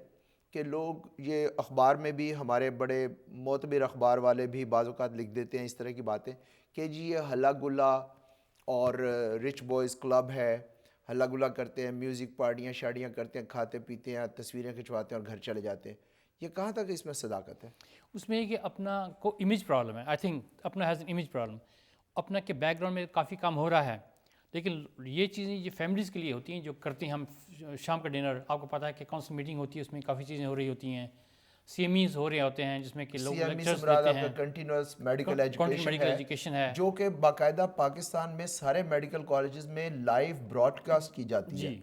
کہ لوگ یہ اخبار میں بھی, ہمارے بڑے معتبر اخبار والے بھی بعض اوقات لکھ دیتے ہیں اس طرح کی باتیں کہ جی یہ ہلا گلا اور رچ بوائز کلب ہے, ہلا گلا کرتے ہیں, میوزک پارٹیاں شاڑیاں کرتے ہیں, کھاتے پیتے ہیں, تصویریں کھنچواتے ہیں اور گھر چلے جاتے ہیں. یہ کہاں تک اس میں صداقت ہے؟ اس میں یہ کہ اپنا کو امیج پرابلم ہے. آئی تھنک اپنا ہیز این امیج پرابلم. اپنا کے بیک گراؤنڈ میں کافی کام ہو رہا ہے لیکن یہ چیزیں یہ فیملیز کے لیے ہوتی ہیں جو کرتے ہیں. ہم شام کا ڈنر, آپ کو پتہ ہے کہ کون سی میٹنگ ہوتی ہے, اس میں کافی چیزیں ہو رہی ہوتی ہیں, سی ایم ایز ہو رہے ہوتے ہیں جس میں کہ لوگ لیکچرز دیتے ہیں. کنٹینیوس میڈیکل ایجوکیشن ہے جو کہ باقاعدہ پاکستان میں سارے میڈیکل کالجز میں لائیو براڈ کاسٹ کی جاتی ہے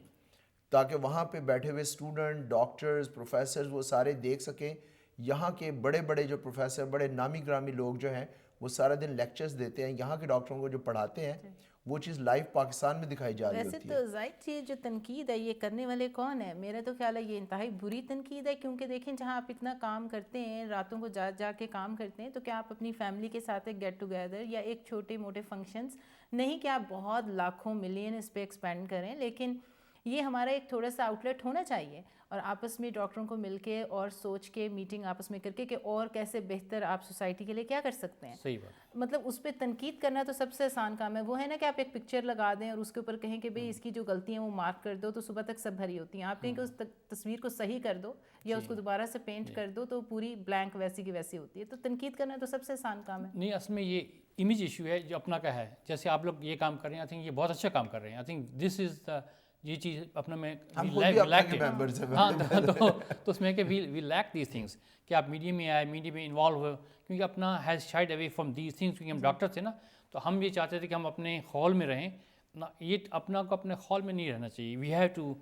تاکہ وہاں پہ بیٹھے ہوئے اسٹوڈنٹ, ڈاکٹرز, پروفیسرز وہ سارے دیکھ سکیں. یہاں کے بڑے بڑے جو پروفیسر, بڑے نامی گرامی لوگ جو ہیں وہ سارا دن لیکچرز دیتے ہیں. یہاں کے ڈاکٹروں کو جو پڑھاتے ہیں وہ چیز لائیو پاکستان میں دکھائی جا رہی ہوتی ہے. ویسے تو ظاہر چیز جو تنقید ہے یہ کرنے والے کون ہیں؟ میرا تو خیال ہے یہ انتہائی بری تنقید ہے, کیونکہ دیکھیں جہاں آپ اتنا کام کرتے ہیں, راتوں کو جا کے کام کرتے ہیں, تو کیا آپ اپنی فیملی کے ساتھ ایک گیٹ ٹوگیدر یا ایک چھوٹے موٹے فنکشنز, نہیں کہ آپ بہت لاکھوں ملین اس پہ ایکسپینڈ کریں, لیکن یہ ہمارا ایک تھوڑا سا آؤٹ لیٹ ہونا چاہیے اور آپس میں ڈاکٹروں کو مل کے اور سوچ کے میٹنگ آپس میں کر کے کہ اور کیسے بہتر آپ سوسائٹی کے لیے کیا کر سکتے ہیں. صحیح بات. مطلب اس پہ تنقید کرنا تو سب سے آسان کام ہے. وہ ہے نا کہ آپ ایک پکچر لگا دیں اور اس کے اوپر کہیں کہ بھئی اس کی جو غلطیاں وہ مارک کر دو تو صبح تک سب بھری ہوتی ہیں. آپ کہیں کہ اس تصویر کو صحیح کر دو یا اس کو دوبارہ سے پینٹ کر دو تو پوری بلینک ویسی کی ویسی ہوتی ہے. تو تنقید کرنا تو سب سے آسان کام ہے. نہیں, اصل میں یہ امیج ایشو ہے جو اپنا کا ہے. جیسے آپ لوگ یہ کام کر رہے ہیں, آئی تھنک یہ بہت اچھا کام کر رہے ہیں. آئی تھنک دس از دا یہ چیز اپنا میں ہاں تو اس میں کہ وی لیک دیز تھنگس کہ آپ میڈیا میں آئے, میڈیا میں انوالو ہوئے, کیونکہ APPNA has shied away from these things. کیونکہ ہم ڈاکٹر تھے نا, تو ہم یہ چاہتے تھے کہ ہم اپنے ہال میں رہیں. یہ اپنا کو اپنے ہال میں نہیں رہنا چاہیے. We have to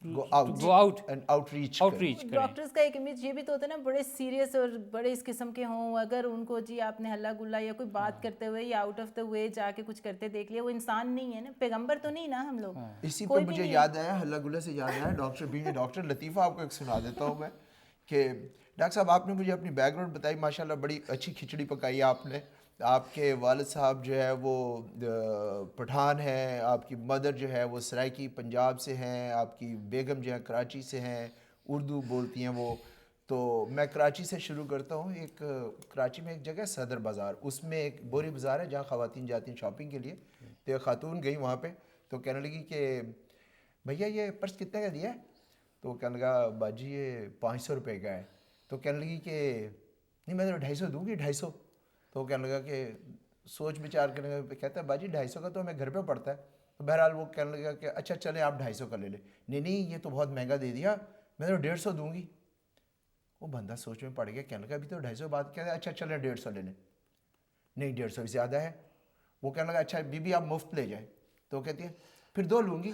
go out and outreach. Doctors کا ایک امیج یہ بھی تو ہوتا ہے نا, بڑے سیریس اور بڑے اس قسم کے ہوں. اگر ان کو جی آپ نے ہلا گلا یا کوئی بات کرتے ہوئے یا آؤٹ آف دا وے جا کے کچھ کرتے دیکھ لیا, وہ انسان نہیں ہے نا, پیغمبر تو نہیں نا ہم لوگ. اسی پہ مجھے یاد آیا, ہلا گلا سے یاد آیا ڈاکٹر بینگ ڈاکٹر لطیفہ آپ کو ایک سنا دیتا ہوں میں کہ ڈاکٹر صاحب آپ نے مجھے اپنی بیک گراؤنڈ بتائی, ماشاءاللہ بڑی اچھی کھچڑی پکائی آپ نے. آپ کے والد صاحب جو ہے وہ پٹھان ہیں, آپ کی مدر جو ہے وہ سرائکی پنجاب سے ہیں, آپ کی بیگم جو ہے کراچی سے ہیں, اردو بولتی ہیں وہ. تو میں کراچی سے شروع کرتا ہوں. ایک کراچی میں ایک جگہ صدر بازار, اس میں ایک بوری بازار ہے جہاں خواتین جاتی ہیں شاپنگ کے لیے. تو ایک خاتون گئی وہاں پہ, تو کہنے لگی کہ بھیا یہ پرس کتنے کا دیا ہے؟ تو کہنے لگا باجی یہ 500 روپے کا ہے. تو کہنے لگی کہ نہیں میں تو 250 دوں گی, 250. تو کہنے لگا کہ سوچ بچار کرنے کا, کہتا ہے باجی 250 کا تو ہمیں گھر پہ پڑتا ہے. تو بہرحال وہ کہنے لگا کہ اچھا چلیں آپ 250 کا لے لیں. نہیں یہ تو بہت مہنگا دے دیا, میں تو 150 دوں گی. وہ بندہ سوچ میں پڑ گیا, کہنے لگا ابھی تو 250 بات کیا ہے, اچھا چلیں 150 لے لیں. نہیں 150 زیادہ ہے. وہ کہنے لگا اچھا بی بی آپ مفت لے جائیں. تو وہ کہتی ہے پھر 2 لوں گی.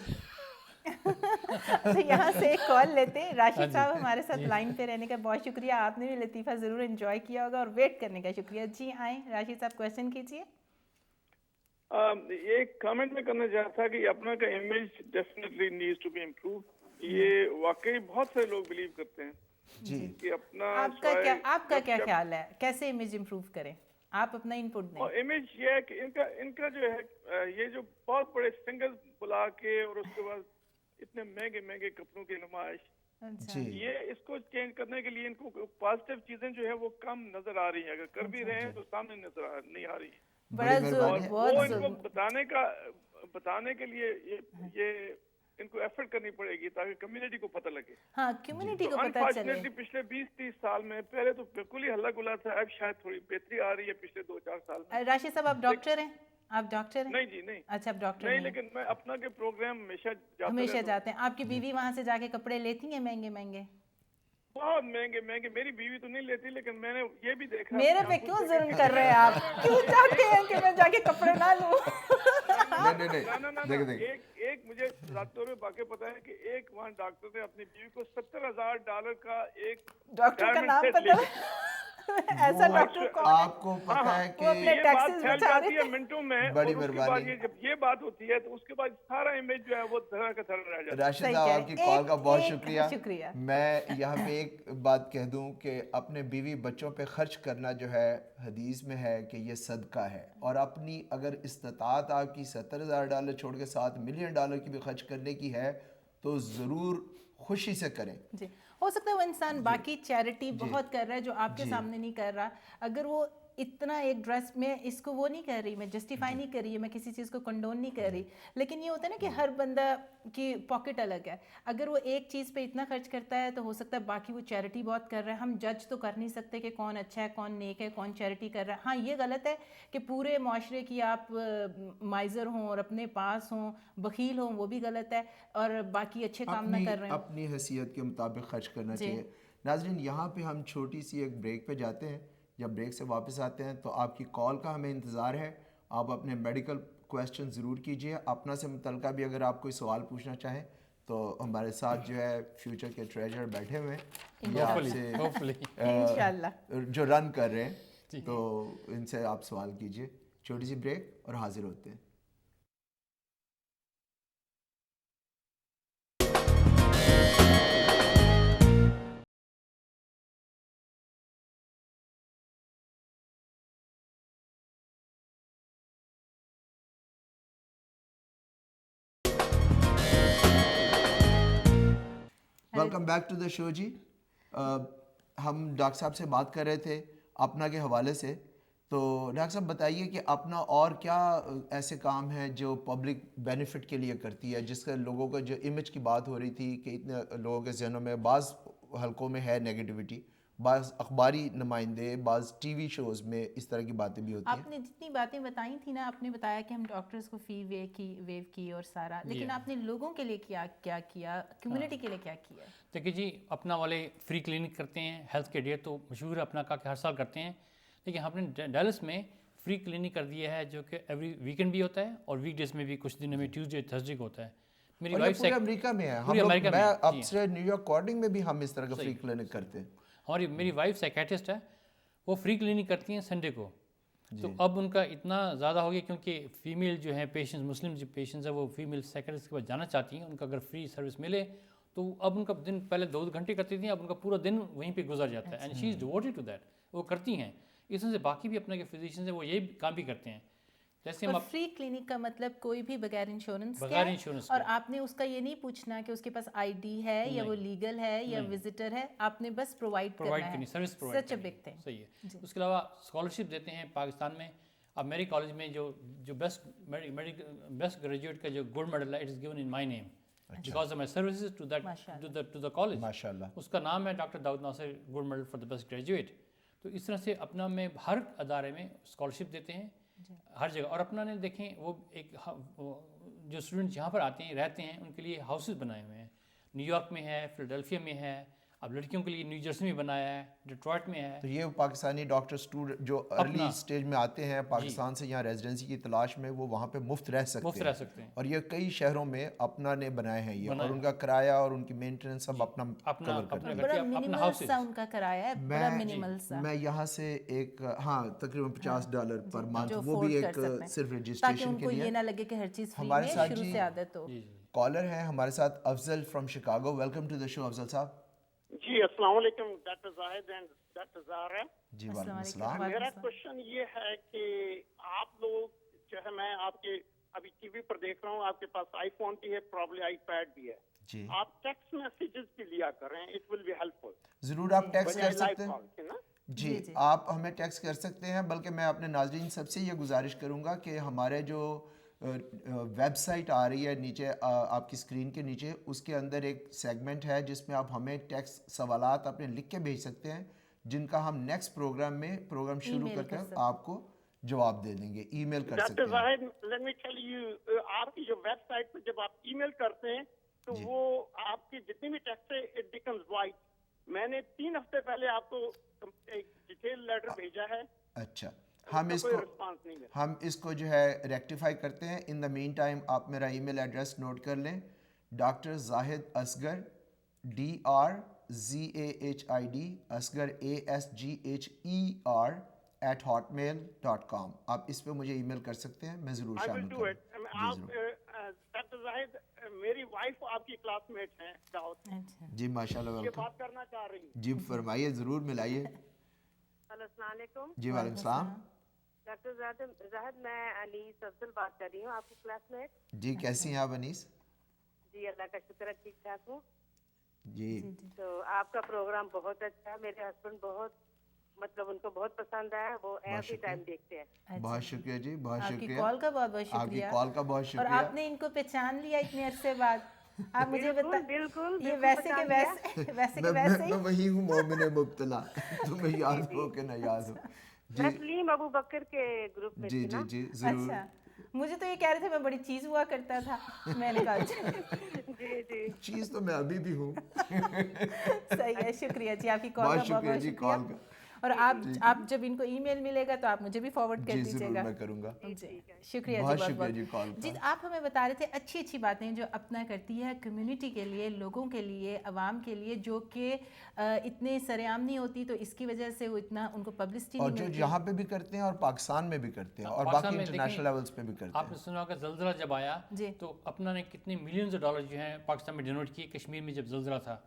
تو یہاں سے ایک کال لیتے ہیں. راشد صاحب ہمارے ساتھ لائن پہ رہنے کا بہت شکریہ, آپ نے بھی لطیفہ ضرور انجوائے کیا ہوگا اور ویٹ کرنے کا شکریہ. جی آئیں راشد صاحب کویشچن کیجیے. ایک کامنٹ میں کرنا چاہتا تھا کہ اپنا کا image definitely needs to be improve. یہ واقعی بہت سے لوگ بلیو کرتے ہیں جی کہ اپنا آپ کا کیا خیال ہے, کیسے امیج امپروو کریں؟ آپ اپنا ان پٹ دیں. امیج یہ ہے کہ ان کا جو ہے یہ جو بہت بڑے سنگر بلا کے اور اس کے بعد اتنے مہنگے کپڑوں کی نمائش, یہ اس کو چینج کرنے کے لیے ان کو پازیٹیو چیزیں جو ہے وہ کم نظر آ رہی ہیں. اگر کر بھی رہے ہیں تو سامنے نظر نہیں آ رہی ہیں. بڑا زور, وہ ان کو بتانے کے لیے یہ ان کو ایفرٹ کرنی پڑے گی تاکہ کمیونٹی کو پتہ لگے. ہاں کمیونٹی کو پتہ چلے. انفارچونیٹلی پچھلے 20-30 سال میں پہلے تو بالکل ہی ہلا گلا تھا, اب شاید تھوڑی بہتری آ رہی ہے پچھلے 2-4 سال میں. راشد صاحب آپ ڈاکٹر ہیں؟ آپ ڈاکٹر ہیں؟ نہیں جی نہیں. اچھا آپ ڈاکٹر نہیں, لیکن میں اپنا کے پروگرام ہمیشہ جاتے ہیں. آپ کی بیوی وہاں سے جا کے کپڑے لیتی ہیں مہنگے؟ بہت مہنگے. میری بیوی تو نہیں لیتی, لیکن میں نے یہ بھی دیکھا. میرے پہ کیوں ظلم کر رہے ہیں آپ؟ کیوں چاہتے ہیں کہ میں جا کے کپڑے نہ لوں؟ ایک مجھے راتوں میں واقع پتا ہے کہ ایک وہاں ڈاکٹر نے اپنی بیوی کو $70,000 کا ایک ڈاکٹر کا نام پتا ایسا ڈاکٹر کون ہے آپ کو پتا ہے کہ یہ بات پھیل جاتی ہے منٹوں میں, بڑی اور اس کے بعد جب یہ بات ہوتی ہے تو اس کے بعد سارا امیج جو ہے وہ دھڑا کا دھڑا رہ جاتا ہے. راشد صاحب آپ کی کال کا بہت شکریہ. میں یہاں پہ ایک بات کہہ دوں کہ اپنے بیوی بچوں پہ خرچ کرنا جو ہے حدیث میں ہے کہ یہ صدقہ ہے, اور اپنی اگر استطاعت آپ کی $70,000 چھوڑ کے $7 ملین کی بھی خرچ کرنے کی ہے تو ضرور خوشی سے کریں. جی ہو سکتا ہے وہ انسان باقی چیریٹی بہت کر رہا ہے جو آپ کے سامنے نہیں کر رہا. اگر وہ اتنا ایک ڈریس میں اس کو وہ نہیں کر رہی, میں جسٹیفائی نہیں کر رہی, میں کسی چیز کو کنڈون نہیں کر رہی, لیکن یہ ہوتا ہے نا کہ ہر بندہ کی پاکٹ الگ ہے. اگر وہ ایک چیز پہ اتنا خرچ کرتا ہے تو ہو سکتا ہے باقی وہ چیریٹی بہت کر رہا ہے. ہم جج تو کر نہیں سکتے کہ کون اچھا ہے, کون نیک ہے, کون چیریٹی کر رہا ہے. ہاں یہ غلط ہے کہ پورے معاشرے کی آپ مائزر ہوں اور اپنے پاس ہوں, بخیل ہوں, وہ بھی غلط ہے, اور باقی اچھے کام نہ کر رہے ہوں. اپنی حیثیت کے مطابق خرچ کرنا چاہیے. ناظرین یہاں پہ ہم چھوٹی سی ایک بریک پہ جاتے ہیں. جب بریک سے واپس آتے ہیں تو آپ کی کال کا ہمیں انتظار ہے. آپ اپنے میڈیکل کویسچن ضرور کیجیے. اپنا سے متعلقہ بھی اگر آپ کوئی سوال پوچھنا چاہیں تو ہمارے ساتھ جو ہے فیوچر کے ٹریجر بیٹھے ہوئے ہیں, یا آپ سے جو رن کر رہے ہیں, تو ان سے آپ سوال کیجیے. چھوٹی سی بریک اور حاضر ہوتے ہیں. ویلکم بیک ٹو دا شو. جی ہم ڈاکٹر صاحب سے بات کر رہے تھے اپنا کے حوالے سے. تو ڈاکٹر صاحب بتائیے کہ اپنا اور کیا ایسے کام ہیں جو پبلک بینیفٹ کے لیے کرتی ہے, جس کا لوگوں کا جو امیج کی بات ہو رہی تھی کہ اتنے لوگوں کے ذہنوں میں بعض حلقوں میں ہے نیگیٹیوٹی, بعض اخباری نمائندے, بعض ٹی وی شوز میں اس طرح کی باتیں بھی ہوتی ہیں. آپ نے جتنی باتیں بتائی تھی نا, آپ نے بتایا کہ ہم ڈاکٹرز کو فی ویو کی اور سارا, لیکن آپ نے لوگوں کے لیے کیا کیا, کمیونٹی کے لیے کیا کیا؟ دیکھیے جی, اپنا والے فری کلینک کرتے ہیں, ہیلتھ کے ڈے تو مشہور ہے اپنا کا کہ ہر سال کرتے ہیں, لیکن ہم نے ڈیلس میں فری کلینک کر دیا ہے جو کہ ایوری ویکینڈ بھی ہوتا ہے اور ویک ڈیز میں بھی کچھ دنوں میں ٹیوزڈے تھرسڈے کو ہوتا ہے. میری وائف سے امریکہ میں ہے, ہم لوگ میں اب سے نیو یارک کارڈنگ میں بھی ہم اس طرح کا فری کلینک کرتے ہیں. میری وائف سائیکیٹرسٹ ہے, وہ فری کلینک کرتی ہیں سنڈے کو. تو اب ان کا اتنا زیادہ ہو گیا کیونکہ فیمیل جو ہیں پیشنٹس, مسلم جو پیشنٹس ہیں وہ فیمیل سائیکیٹرسٹ کے پاس جانا چاہتی ہیں. ان کا اگر فری سروس ملے تو اب ان کا دن پہلے 2 گھنٹے کرتی تھیں, اب ان کا پورا دن وہیں پہ گزر جاتا ہے. And she is devoted to that, وہ کرتی ہیں. اس سے باقی بھی اپنے کے فزیشینز ہیں وہ یہی کام بھی کرتے ہیں. جیسے اور فری کلینک کا مطلب کوئی بھی بغیر انشورنس انشورنس, اور آپ نے اس کا یہ نہیں پوچھنا کہ اس کے پاس آئی ڈی ہے یا وہ لیگل ہے یا وزٹر ہے, آپ نے بس پرووائڈ کرنا ہے, service provide such a big thing. صحیح ہے. اس کے علاوہ اسکالرشپ دیتے ہیں پاکستان میں. اب میری کالج میں جو بیسٹ گریجویٹ کا جو گولڈ میڈل ہے, it is given in my name because of my services to the college. ماشاء اللہ, اس کا نام ہے doctor Dawood Nasir gold medal for the best graduate. تو اس طرح سے اپنا میں ہر ادارے میں اسکالرشپ دیتے ہیں ہر جگہ. اور اپنا نے دیکھیں وہ ایک جو اسٹوڈنٹ جہاں پر آتے ہیں رہتے ہیں ان کے لیے ہاؤسز بنائے ہوئے ہیں. نیو یارک میں ہے, فلڈلفیا میں ہے, اب لڑکیوں کے لیے نیو جرسی میں بنایا ہے, ڈیٹرائٹ میں ہے. تو یہ پاکستانی ڈاکٹر اسٹوڈنٹ جو ارلی اسٹیج میں آتے ہیں پاکستان سے یہاں ریزیڈنسی کی تلاش میں, وہ وہاں پہ مفت رہ سکتے ہیں. اور یہ کئی شہروں میں اپنا نے بنائے ہیں یہ, اور ان کا کرایہ اور ان کی مینٹیننس سب اپنا کور کرتے ہیں. بڑا منیمل سا ان کا کرایہ ہے, بڑا منیمل سا. میں یہاں سے ایک تقریباً $50 پر منتھ, وہ بھی ایک صرف رجسٹریشن کے لیے, یہ نہ لگے کہ ہر چیز فری ہمارے ساتھ شروع سے عادت ہو. کالر ہیں ہمارے ساتھ Afzal from Chicago. Welcome to the show Afzal sahib. جی السلام علیکم doctor Zahid and doctor Zahra. جی وعلیکم السلام. میرا کوشچن یہ ہے کہ آپ لوگ جو ہے, میں آپ کے ابھی ٹی وی پر دیکھ رہا ہوں, آپ کے پاس آئی فون بھی ہے, پرابلی آئی پیڈ بھی ہے, جی آپ ٹیکسٹ میسیجز بھی لیا کریں, اٹ ول بی ہیلپ فل. ضرور آپ ٹیکسٹ کر سکتے ہیں. جی آپ ہمیں ٹیکسٹ کر سکتے ہیں, بلکہ میں اپنے ناظرین سب سے یہ گزارش کروں گا کہ ہمارے جو ویب سائٹ آ رہی ہے نیچے آپ کی اسکرین کے نیچے, اس کے اندر ایک سیگمنٹ ہے جس میں آپ ہمیں ٹیکسٹ سوالات اپنے لکھ کے بھیج سکتے ہیں, جن کا ہم نیکسٹ پروگرام میں پروگرام شروع کرتے ہیں آپ کو جواب دے دیں گے. ای میل کر سکتے ہیں. Doctor Zahid let me tell you, آپ کی جو ویب سائٹ پہ جب آپ ای میل کرتے ہیں تو وہ آپ کی جتنی بھی ٹیکسٹ ہے اٹ بیکمز وائٹ. میں نے 3 ہفتے پہلے آپ کو ایک ڈیٹیل لیٹر بھیجا ہے. اچھا, ہم اس کو جو ہے ریکٹیفائی کرتے ہیں. ان دا مین ٹائم آپ میرا ای میل ایڈریس نوٹ کر لیں, doctor Zahid Asghar DRZAHID Asghar ASGHER @hotmail.com. آپ اس پہ مجھے ای میل کر سکتے ہیں, میں ضرور شامل کروں. ڈاکٹر زاہد میری وائف آپ کی کلاس میٹ ہیں داؤد. جی ماشاء اللہ, یہ بات کرنا چاہ رہی ہیں. جی فرمائیے, ضرور ملائیے. السلام علیکم. جی وعلیکم السلام. ڈاکٹر زاہد میں انیس افضل بات کر رہی ہوں, آپ کی کلاس میٹ. جی کیسی ہیں آپ انیس؟ جی اللہ کا شکر ہے, ٹھیک ٹھاک ہوں. جی تو آپ کا پروگرام بہت اچھا ہے, میرے ہسبینڈ بہت مطلب ان کو بہت پسند ہے, وہ ایوری ٹائم دیکھتے ہیں. بہت شکریہ جی, بہت شکریہ. آپ کی کال کا بہت بہت شکریہ. آپ کی کال کا بہت شکریہ. اور آپ نے ان کو پہچان لیا اتنے عرصے بعد. آپ مجھے بتا, بالکل یہ ویسے کے ویسے میں وہی ہوں مومن مبتلا, تمہیں یاد ہو کہ نہ یاد ہو. میں سلیم ابو بکر کے گروپ میں. جی جی جی ضرور. اچھا, مجھے تو یہ کہہ رہے تھے میں بڑی چیز ہوا کرتا تھا. میں نے کہا جی جی چیز تو میں ابھی بھی ہوں. صحیح ہے, شکریہ جی آپ کی کال کا بہت بہت شکریہ. اور آپ جب ان کو ای میل ملے گا تو آپ مجھے بھی فارورڈ کر دیجیے گا. میں کروں گا. شکریہ بہت شکریہ جی کال کا. جی آپ ہمیں بتا رہے تھے اچھی اچھی باتیں جو اپنا کرتی ہے کمیونٹی کے لیے, لوگوں کے لیے, عوام کے لیے, جو کہ اتنے سرعام نہیں ہوتی, تو اس کی وجہ سے وہ اتنا ان کو پبلسٹی نہیں ملتی. اور جو یہاں پہ بھی کرتے ہیں اور پاکستان میں بھی کرتے ہیں اور باقی انٹرنیشنل لیولز پہ بھی کرتے ہیں. آپ نے سنا ہوگا زلزلہ جب آیا تو اپنا نے کتنے ملینز ڈالر جو ہیں پاکستان میں ڈونیٹ کیے. کشمیر میں جب زلزلہ تھا,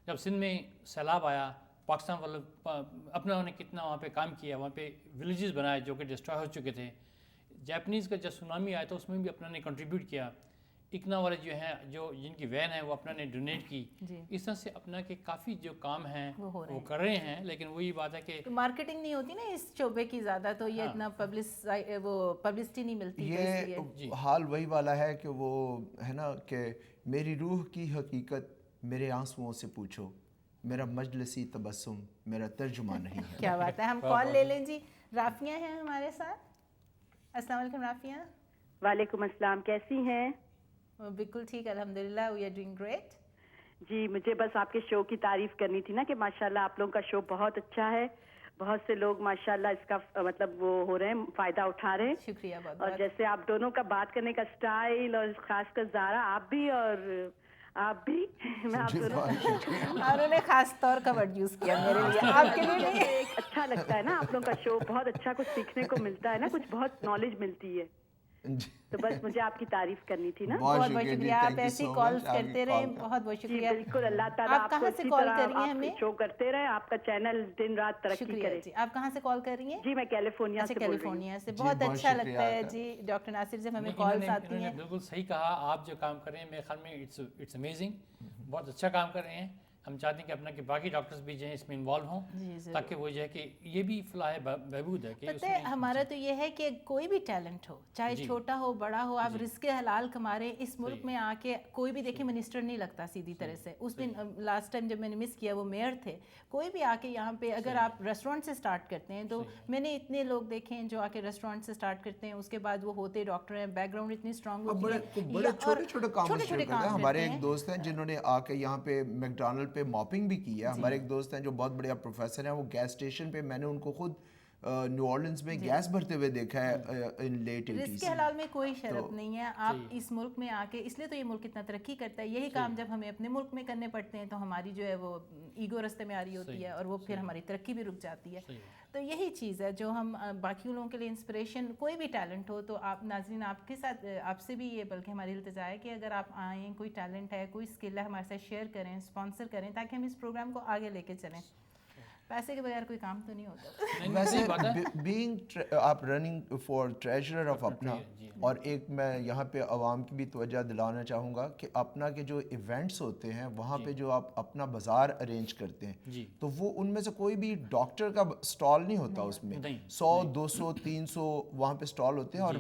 جب سندھ میں سیلاب آیا, پاکستان والے اپنا انہوں نے کتنا وہاں پہ کام کیا, وہاں پہ ولیجز بنائے جو کہ ڈسٹرائے ہو چکے تھے. جاپنیز کا جب سونامی آیا تو اس میں بھی اپنا نے کنٹریبیوٹ کیا. اکنا والے جو ہیں جو جن کی وین ہے وہ اپنا نے ڈونیٹ کی. اس طرح سے اپنا کے کافی جو کام ہیں وہ کر رہے ہیں, لیکن وہی بات ہے کہ مارکیٹنگ نہیں ہوتی نا اس شعبے کی زیادہ, تو یہ اتنا پبلسٹی نہیں ملتی. یہ حال وہی والا ہے کہ وہ ہے نا کہ میری روح کی حقیقت میرے آنسوؤں سے پوچھو, میرا مجلسی تبسم میرا ترجمہ نہیں ہے. کیا بات ہے. ہم کال لے لیں جی. رافیہ ہیں ہمارے ساتھ. السلام علیکم رافیہ. وعلیکم السلام, کیسی ہیں؟ بالکل ٹھیک الحمدللہ, وی آر ڈوئنگ گریٹ. جی مجھے بس آپ کے شو کی تعریف کرنی تھی نا کہ ماشاءاللہ آپ لوگوں کا شو بہت اچھا ہے, بہت سے لوگ ماشاءاللہ اس کا مطلب وہ ہو رہے ہیں, فائدہ اٹھا رہے ہیں. شکریہ بہت. اور جیسے آپ دونوں کا بات کرنے کا سٹائل, اور خاص کر زارا آپ بھی اور آپ بھی, میں آپ دونوں انہوں نے خاص طور کا ورڈ یوز کیا میرے لیے, آپ کے لیے نہیں. اچھا لگتا ہے نا آپ لوگوں کا شو, بہت اچھا کچھ سیکھنے کو ملتا ہے نا, کچھ بہت نالج ملتی ہے. تو بس مجھے آپ کی تعریف کرنی تھی نا. بہت بہت شکریہ, آپ ایسی کالز کرتے رہے, بہت بہت شکریہ. بالکل, اللہ تعالیٰ آپ کہاں سے کال کر رہی ہیں ہمیں؟ شو کرتے رہے, آپ کا چینل دن رات ترقی کرے. جی آپ کہاں سے کال کر رہی ہیں؟ جی میں کیلیفورنیا سے. کیلیفورنیا سے. بہت اچھا لگتا ہے جی ڈاکٹر ناصر جب ہمیں کالز آتی ہیں. بالکل صحیح کہا, آپ جو کام کر رہے ہیں میرے خیال میں اٹس امیزنگ, بہت اچھا کام کر رہے ہیں. ہم چاہتے ہیں کہ اپنا کہ باقی ڈاکٹرز بھی جو ہیں اس میں انوالو ہوں تاکہ وہ جو ہے کہ یہ بھی فلاح بہبود ہے کہ پتہ ہے ہمارا تو یہ ہے کہ کوئی بھی ٹیلنٹ ہو چاہے چھوٹا ہو بڑا ہو آپ رزق حلال کما رہے ہیں. اس ملک میں آ کے کوئی بھی دیکھیں منسٹر نہیں لگتا سیدھی طرح سے. اس دن لاسٹ ٹائم جب میں نے مس کیا وہ میئر تھے. کوئی بھی آ کے یہاں پہ اگر آپ ریسٹورینٹ سے اسٹارٹ کرتے ہیں تو میں نے اتنے لوگ دیکھے ہیں جو آ کے ریسٹورینٹ سے اسٹارٹ کرتے ہیں, اس کے بعد وہ ہوتے ڈاکٹر ہیں, بیک گراؤنڈ اتنی اسٹرانگ ہوتی ہے, بڑے چھوٹے چھوٹے کام شروع کرتے ہیں. ہمارے ایک دوست ہیں جنہوں نے آ کے یہاں پہ میکڈونلڈ پہ ماپنگ بھی کی ہے. ہمارے ایک دوست ہیں جو بہت بڑے پروفیسر ہیں, وہ گیس اسٹیشن پہ میں نے ان کو خود نیو اورلینز میں گیس بھرتے ہوئے دیکھا ہے ان لیٹ 80s. رزق حلال میں کوئی شرط نہیں ہے. آپ اس ملک میں آ کے, اس لیے تو یہ ملک اتنا ترقی کرتا ہے, یہی کام جب ہمیں اپنے ملک میں کرنے پڑتے ہیں تو ہماری جو ہے وہ ایگو رستے میں آ رہی ہوتی ہے اور وہ پھر ہماری ترقی بھی رک جاتی ہے. تو یہی چیز ہے جو ہم باقی لوگوں کے لیے انسپریشن, کوئی بھی ٹیلنٹ ہو تو آپ ناظرین آپ کے ساتھ آپ سے بھی یہ بلکہ ہماری التجا ہے کہ اگر آپ آئیں, کوئی ٹیلنٹ ہے, کوئی اسکل ہے, ہمارے ساتھ شیئر کریں, اسپانسر کریں تاکہ ہم اس پروگرام کو آگے لے کے چلیں. پیسے کے بغیر کوئی کام تو نہیں ہوتا. ویسے بینگ آپ رننگ فار ٹریجرر آف اپنا, اور ایک میں یہاں پہ عوام کی بھی توجہ دلانا چاہوں گا کہ اپنا کے جو ایونٹس ہوتے ہیں وہاں پہ جو آپ اپنا بازار ارینج کرتے ہیں تو وہ ان میں سے کوئی بھی ڈاکٹر کا سٹال نہیں ہوتا. اس میں 100 200 300 وہاں پہ سٹال ہوتے ہیں اور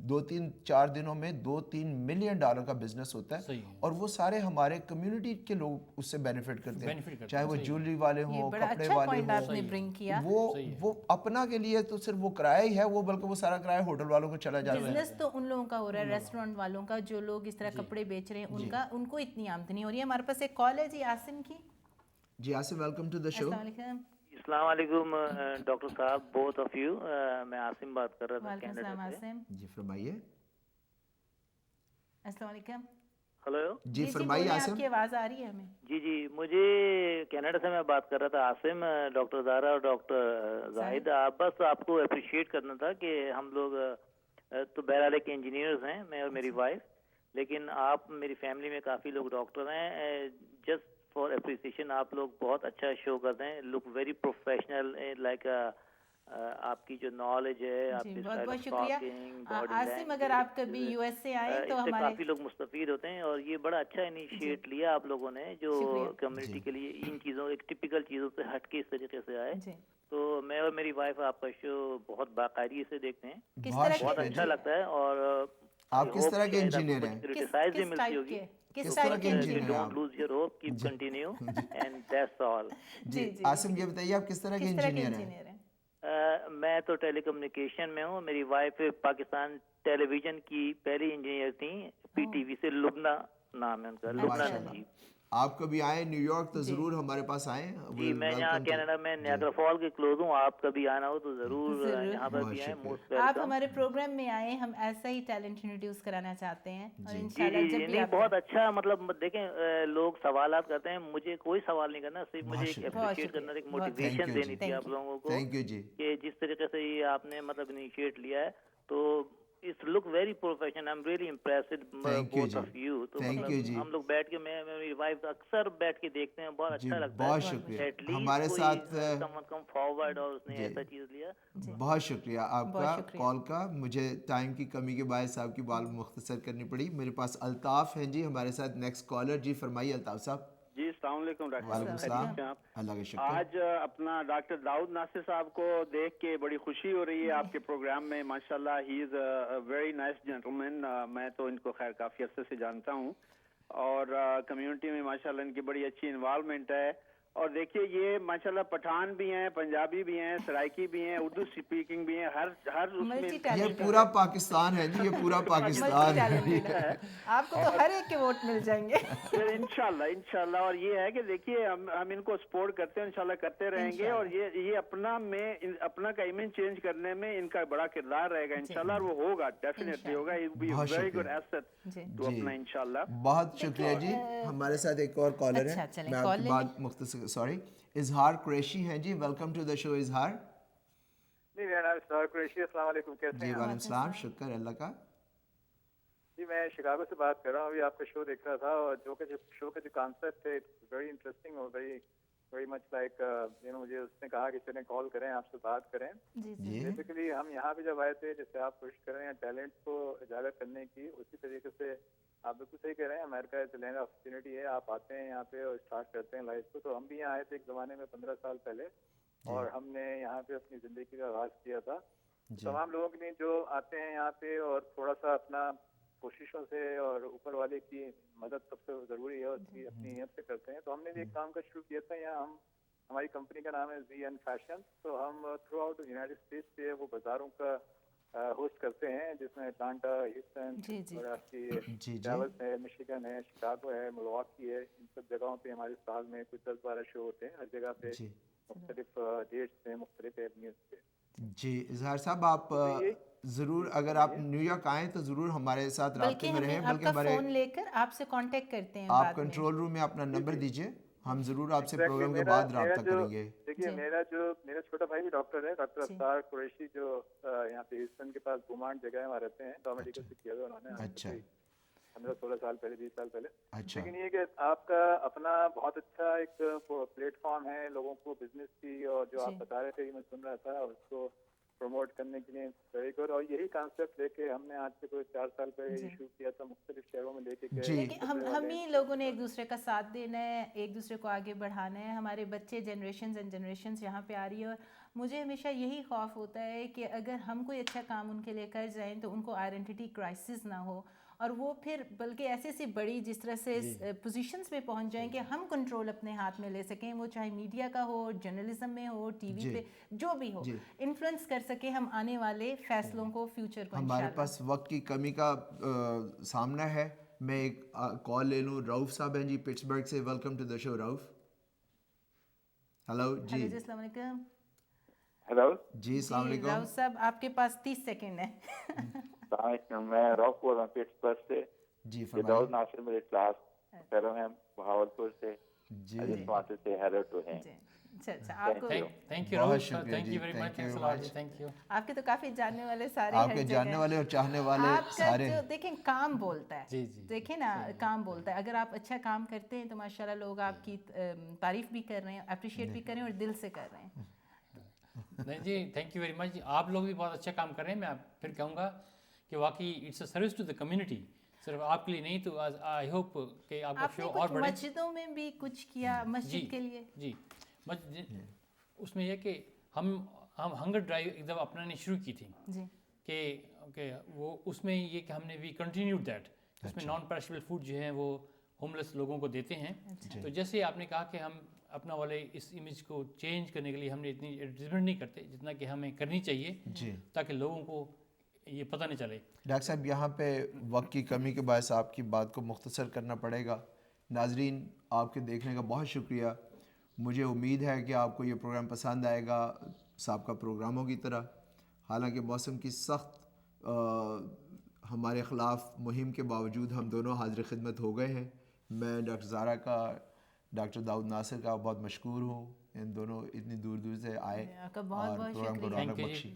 2-3-4 دنوں میں $2-3 ملین کا بزنس ہوتا ہے, اور وہ سارے ہمارے کمیونٹی کے لوگ اس سے بینیفٹ کرتے ہیں, چاہے وہ جیولری والے ہوں, کپڑے والے ہوں. وہ اپنا کے لیے تو صرف وہ کرایہ ہی ہے, وہ بلکہ وہ سارا کرایہ ہوٹل والوں کو چلا جاتا ہے. بزنس تو ان لوگوں کا ہو رہا ہے, ریسٹورینٹ والوں کا, جو لوگ اس طرح کپڑے بیچ رہے ہیں ان کو اتنی آمدنی ہو رہی ہے. ہمارے پاس ایک کال ہے جی عاصم کی. جی عاصم, ویلکم ٹو دا شو. السلام علیکم. السلام علیکم ڈاکٹر صاحب, بوتھ آف یو. میں عاصم بات کر رہا تھا کینیڈا سے. جی فرمائیے. السلام علیکم. ہلو. جی فرمائیے عاصم. آپ کی آواز آ رہی ہے ہمیں. جی مجھے کینیڈا سے میں بات کر رہا تھا عاصم, ڈاکٹر زہرا اور ڈاکٹر زاہد. بس آپ کو اپریشیٹ کرنا تھا کہ ہم لوگ تو بہرحال ایک انجینئرز ہیں, میں اور میری وائف, لیکن آپ میری فیملی میں کافی لوگ ڈاکٹر ہیں. جسٹ فار اپریسیشن آپ لوگ بہت اچھا شو کرتے ہیں, لک ویری پروفیشنل, لائک آپ کی جو نالج ہے, آپ کی بہت بہت شکریہ عاصم. اگر آپ کبھی یو ایس سے آئیں تو ہمارے کافی لوگ مستفید ہوتے ہیں, اور یہ بڑا اچھا انیشیٹ لیا آپ لوگوں نے جو کمیونٹی کے لیے ان چیزوں, ایک ٹپیکل چیزوں سے ہٹ کے اس طریقے سے آئے. تو میں اور میری وائف آپ کا شو بہت باقاعدگی سے دیکھتے ہیں, بہت اچھا لگتا ہے. اور آپ کس طرح کے انجینئر ہیں؟ کرٹیسائز بھی ملتی ہوگی. کس طرح کے انجینئر ہیں آپ؟ Don't lose your hope, keep continue, and that's all. جی عاصم یہ بتائیے آپ کس طرح کے انجینئر ہیں؟ میں تو ٹیلی کمیونیکیشن میں ہوں. میری وائف پاکستان ٹیلی ویژن کی پہلی انجینئر تھیں, پی ٹی وی سے. لبنہ نام ہے ان کا, لبنہ نجیب. آپ کبھی آئیں نیو یارک تو ضرور ہمارے پاس آئیں. جی میں یہاں کینیڈا میں نیاگرا فال کے کلوز ہوں. آپ کبھی آنا ہو تو ضرور یہاں پر بھی آئیں. Most welcome. آپ ہمارے پروگرام میں آئیں, ہم ایسا ہی ٹیلنٹ انٹروڈیوس کرانا چاہتے ہیں. جی بہت اچھا. مطلب دیکھیں لوگ سوالات کرتے ہیں, مجھے کوئی سوال نہیں کرنا, صرف مجھے ایک اپریشیٹ کرنا, ایک موٹیویشن دینی تھی آپ لوگوں کو کہ جس طریقے سے یہ آپ نے مطلب انیشیٹ لیا ہے. تو It's look very professional. I'm really impressed with both of you. تو ہم لوگ بیٹھ کے, میں میری وائف اکثر بیٹھ کے دیکھتے ہیں, بہت اچھا لگتا ہے. بہت شکریہ ہمارے ساتھ کم فارورڈ اور اس نے ایسا چیز لیا. بہت شکریہ آپ کا کال کا. مجھے ٹائم کی کمی کے باعث آپ کی بات مختصر کرنی پڑی. میرے پاس الطاف ہیں جی ہمارے ساتھ نیکسٹ کالر. جی فرمائیے الطاف صاحب. جی السلام علیکم ڈاکٹر. وعلیکم السلام. اللہ کا شکر. آج اپنا ڈاکٹر داؤد ناصر صاحب کو دیکھ کے بڑی خوشی ہو رہی ہے آپ کے پروگرام میں. ماشاءاللہ ہی از اے ویری نائس جینٹلمین. میں تو ان کو خیر کافی عرصے سے جانتا ہوں, اور کمیونٹی میں ماشاءاللہ ان کی بڑی اچھی انوالومنٹ ہے. اور دیکھیے یہ ماشاءاللہ پٹھان بھی ہیں, پنجابی بھی ہیں, سرائکی بھی ہیں, اردو اسپیکنگ بھی ہیں, ہر اس میں یہ پورا پاکستان ہے جی, یہ پورا پاکستان ہے. آپ کو تو ہر ایک کے ووٹ مل جائیں گے انشاءاللہ. اور یہ ہے کہ دیکھیے ہم ان کو سپورٹ کرتے ہیں, انشاءاللہ کرتے رہیں گے. اور یہ اپنا کا امیج چینج کرنے میں ان کا بڑا کردار رہے گا انشاءاللہ, اور وہ ہوگا, ڈیفینیٹلی ہوگا. ویری گڈ ایسٹ ٹو اپنا انشاءاللہ. بہت شکریہ جی. ہمارے ساتھ ایک اور کالر ہے, میں آپ کی بات مختصر سوری اظہار قریشی ہیں جی. ویلکم ٹو دا شو اظہار. جی میرا نام اظہار قریشی. السلام علیکم. کیسے ہیں؟ جی وعلیکم السلام, شکر اللہ کا. جی میں شکاگو سے بات کر رہا ہوں. ابھی آپ کا شو دیکھ رہا تھا, اور جو شو کا جو کانسیپٹ ہے ویری انٹرسٹنگ اور ویری مچ لائک مجھے اس نے کہا کہ چلیں کال کریں, آپ سے بات کریں. بیسیکلی ہم یہاں پہ جب آئے تھے, جیسے آپ کوشش کر رہے ہیں ٹیلنٹ کو اجاگر کرنے کی, اسی طریقے سے آپ بالکل صحیح کہہ رہے ہیں, امریکہ از لینڈ آف اپرچونیٹی ہے. آپ آتے ہیں یہاں پہ اور اسٹارٹ کرتے ہیں لائف کو. تو ہم بھی یہاں آئے تھے ایک زمانے میں 15 سال پہلے, اور ہم نے یہاں پہ اپنی زندگی کا آغاز کیا تھا. تمام لوگوں کے لیے جو آتے ہیں یہاں پہ اور تھوڑا سا اپنا کوششوں سے اور اوپر والے کی مدد سب سے ضروری ہے, اس کی اپنی نیت سے کرتے ہیں. تو ہم نے بھی ایک کام کا شروع کیا تھا یہاں. ہماری کمپنی کا نام ہے زی این فیشن. تو ہم تھرو آؤٹ یونائٹیڈ اسٹیٹس سے وہ بازاروں کا ہوسٹ کرتے ہیں, جس میں اٹلانٹا, ہیوسٹن اور آپ کی ڈیوس ہے, مشیگن ہے, شکاگو ہے, ملواکی ہے. ان سب جگہوں پہ ہمارے سال میں کچھ 10-12 شو ہوتے ہیں, ہر جگہ پہ مختلف ڈیٹس ہیں, مختلف ایونیوز پہ. جی اظہار صاحب, آپ ضرور اگر آپ نیو یارک آئیں تو ضرور ہمارے ساتھ رابطے میں رہیں, بلکہ ہمارے فون لے کر آپ سے کانٹیکٹ کرتے ہیں. آپ کنٹرول روم میں اپنا نمبر دیجئے, ہم ضرور آپ سے پروگرام کے بعد رابطہ کریں گے. دیکھیے میرا چھوٹا بھائی بھی ڈاکٹر ہے, ڈاکٹر افطار قریشی, جو یہاں پہ ہیوسٹن کے پاس بومانڈ جگہ ہے وہاں رہتے ہیں. تو میڈیکل سے کیا ہوا انہوں نے 15-16 سال پہلے, 20 سال پہلے. لیکن یہ کہ آپ کا اپنا بہت اچھا ایک پلیٹ فارم ہے لوگوں کو بزنس کی, اور جو آپ بتا رہے تھے میں سن رہا تھا, اور اس کو پروموٹ کرنے کے لیے ویری گڈ. اور یہی کانسیپٹ لے کے ہم نے آج سے کوئی 4 سال پہلے شروع کیا تھا, مختلف شہروں میں لے کے گئے. ہم ہی لوگوں نے ایک دوسرے کا ساتھ دینا ہے, ایک دوسرے کو آگے بڑھانا ہے. ہمارے بچے جنریشنز اینڈ جنریشنز یہاں پہ آ رہی ہے, اور مجھے ہمیشہ یہی خوف ہوتا ہے کہ اگر ہم کوئی اچھا کام ان کے لیے کر جائیں تو ان کو آئیڈینٹی کرائسس نہ ہو, اور وہ پھر بلکہ ایسے بڑی جس طرح سے پوزیشنز پہ پہنچ جائیں کہ ہم کنٹرول اپنے ہاتھ میں لے سکیں, وہ چاہے میڈیا کا ہو, جرنلزم میں ہو, ٹی وی پہ جو بھی ہو, انفلوئنس کر سکیں ہم آنے والے فیصلوں کو, فیوچر کو. ہمارے پاس وقت کی کمی کا سامنا ہے. میں ایک کال لے لوں. رؤف صاحب ہیں جی پٹسبرگ سے, welcome to the show Rauf. Hello جی, السلام علیکم. ہیلو جی السلام علیکم. رؤف صاحب آپ کے پاس 30 سیکنڈ ہے. میں رؤف بول رہا ہوں پٹسبرگ سے. جی داؤد ناصر میرے کلاس فیلو ہیں بہاولپور سے. جی ہیلو ٹو ہیں. بہت شکریہ. آپ کے تو کافی جاننے والے سارے, آپ کے جاننے والے اور چاہنے والے سارے. دیکھیں کام بولتا ہے, دیکھیں نا کام بولتا ہے. اگر آپ اچھا کام کرتے ہیں تو ماشاءاللہ لوگ آپ کی تعریف بھی کر رہے ہیں, اپریشیٹ بھی کر رہے ہیں, اور دل سے کر رہے ہیں. نہیں جی, تھینک یو ویری مچ. آپ لوگ بھی بہت اچھا کام کر رہے ہیں. میں پھر کہوں گا کہ واقعی it's a service to the community, صرف آپ کے لیے نہیں. تو آئی ہوپ کہ آپ کا شو اور بڑھے. مسجدوں میں بھی کچھ کیا مسجد کے لیے. جی اس میں یہ کہ ہم ہنگر ڈرائیو ایک دفعہ اپنانے شروع کی تھی, کہ وہ اس میں یہ کہ ہم نے وی کنٹینیوڈ دیٹ. اس میں نان پیرشیبل فوڈ جو ہیں وہ ہوم لیس لوگوں کو دیتے ہیں. تو جیسے آپ نے کہا کہ ہم اپنا والے اس امیج کو چینج کرنے کے لیے ہم نے اتنی ایڈورٹیزمنٹ نہیں کرتے جتنا کہ ہمیں کرنی چاہیے, تاکہ لوگوں کو یہ پتہ نہیں چلے. ڈاکٹر صاحب یہاں پہ وقت کی کمی کے باعث آپ کی بات کو مختصر کرنا پڑے گا. ناظرین آپ کے دیکھنے کا بہت شکریہ. مجھے امید ہے کہ آپ کو یہ پروگرام پسند آئے گا سابقہ پروگراموں کی طرح. حالانکہ موسم کی سخت ہمارے خلاف مہم کے باوجود ہم دونوں حاضر خدمت ہو گئے ہیں. میں ڈاکٹر زارا کا, ڈاکٹر داؤد ناصر کا بہت مشکور ہوں. ان دونوں اتنی دور دور سے آئے اور پروگرام کو رونق بخشی.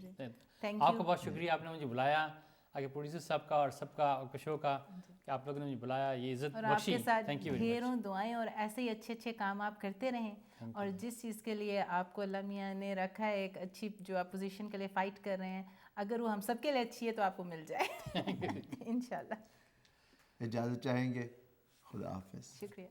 آپ کا بہت شکریہ, آپ نے مجھے بلایا. آگے پروڈیوسر صاحب کا اور سب کا اور شو کا, کہ آپ لوگوں نے مجھے بلایا, یہ عزت بخشی. Thank you very much. ڈھیروں دعائیں, اور ایسے ہی اچھے اچھے کام آپ کرتے رہیں, اور جس چیز کے لیے آپ کو اللہ میاں نے رکھا ہے, ایک اچھی جو آپ پوزیشن کے لیے فائٹ کر رہے ہیں, اگر وہ ہم سب کے لیے اچھی ہے تو آپ کو مل جائے انشاءاللہ. اجازت چاہیں گے. خدا حافظ. شکریہ.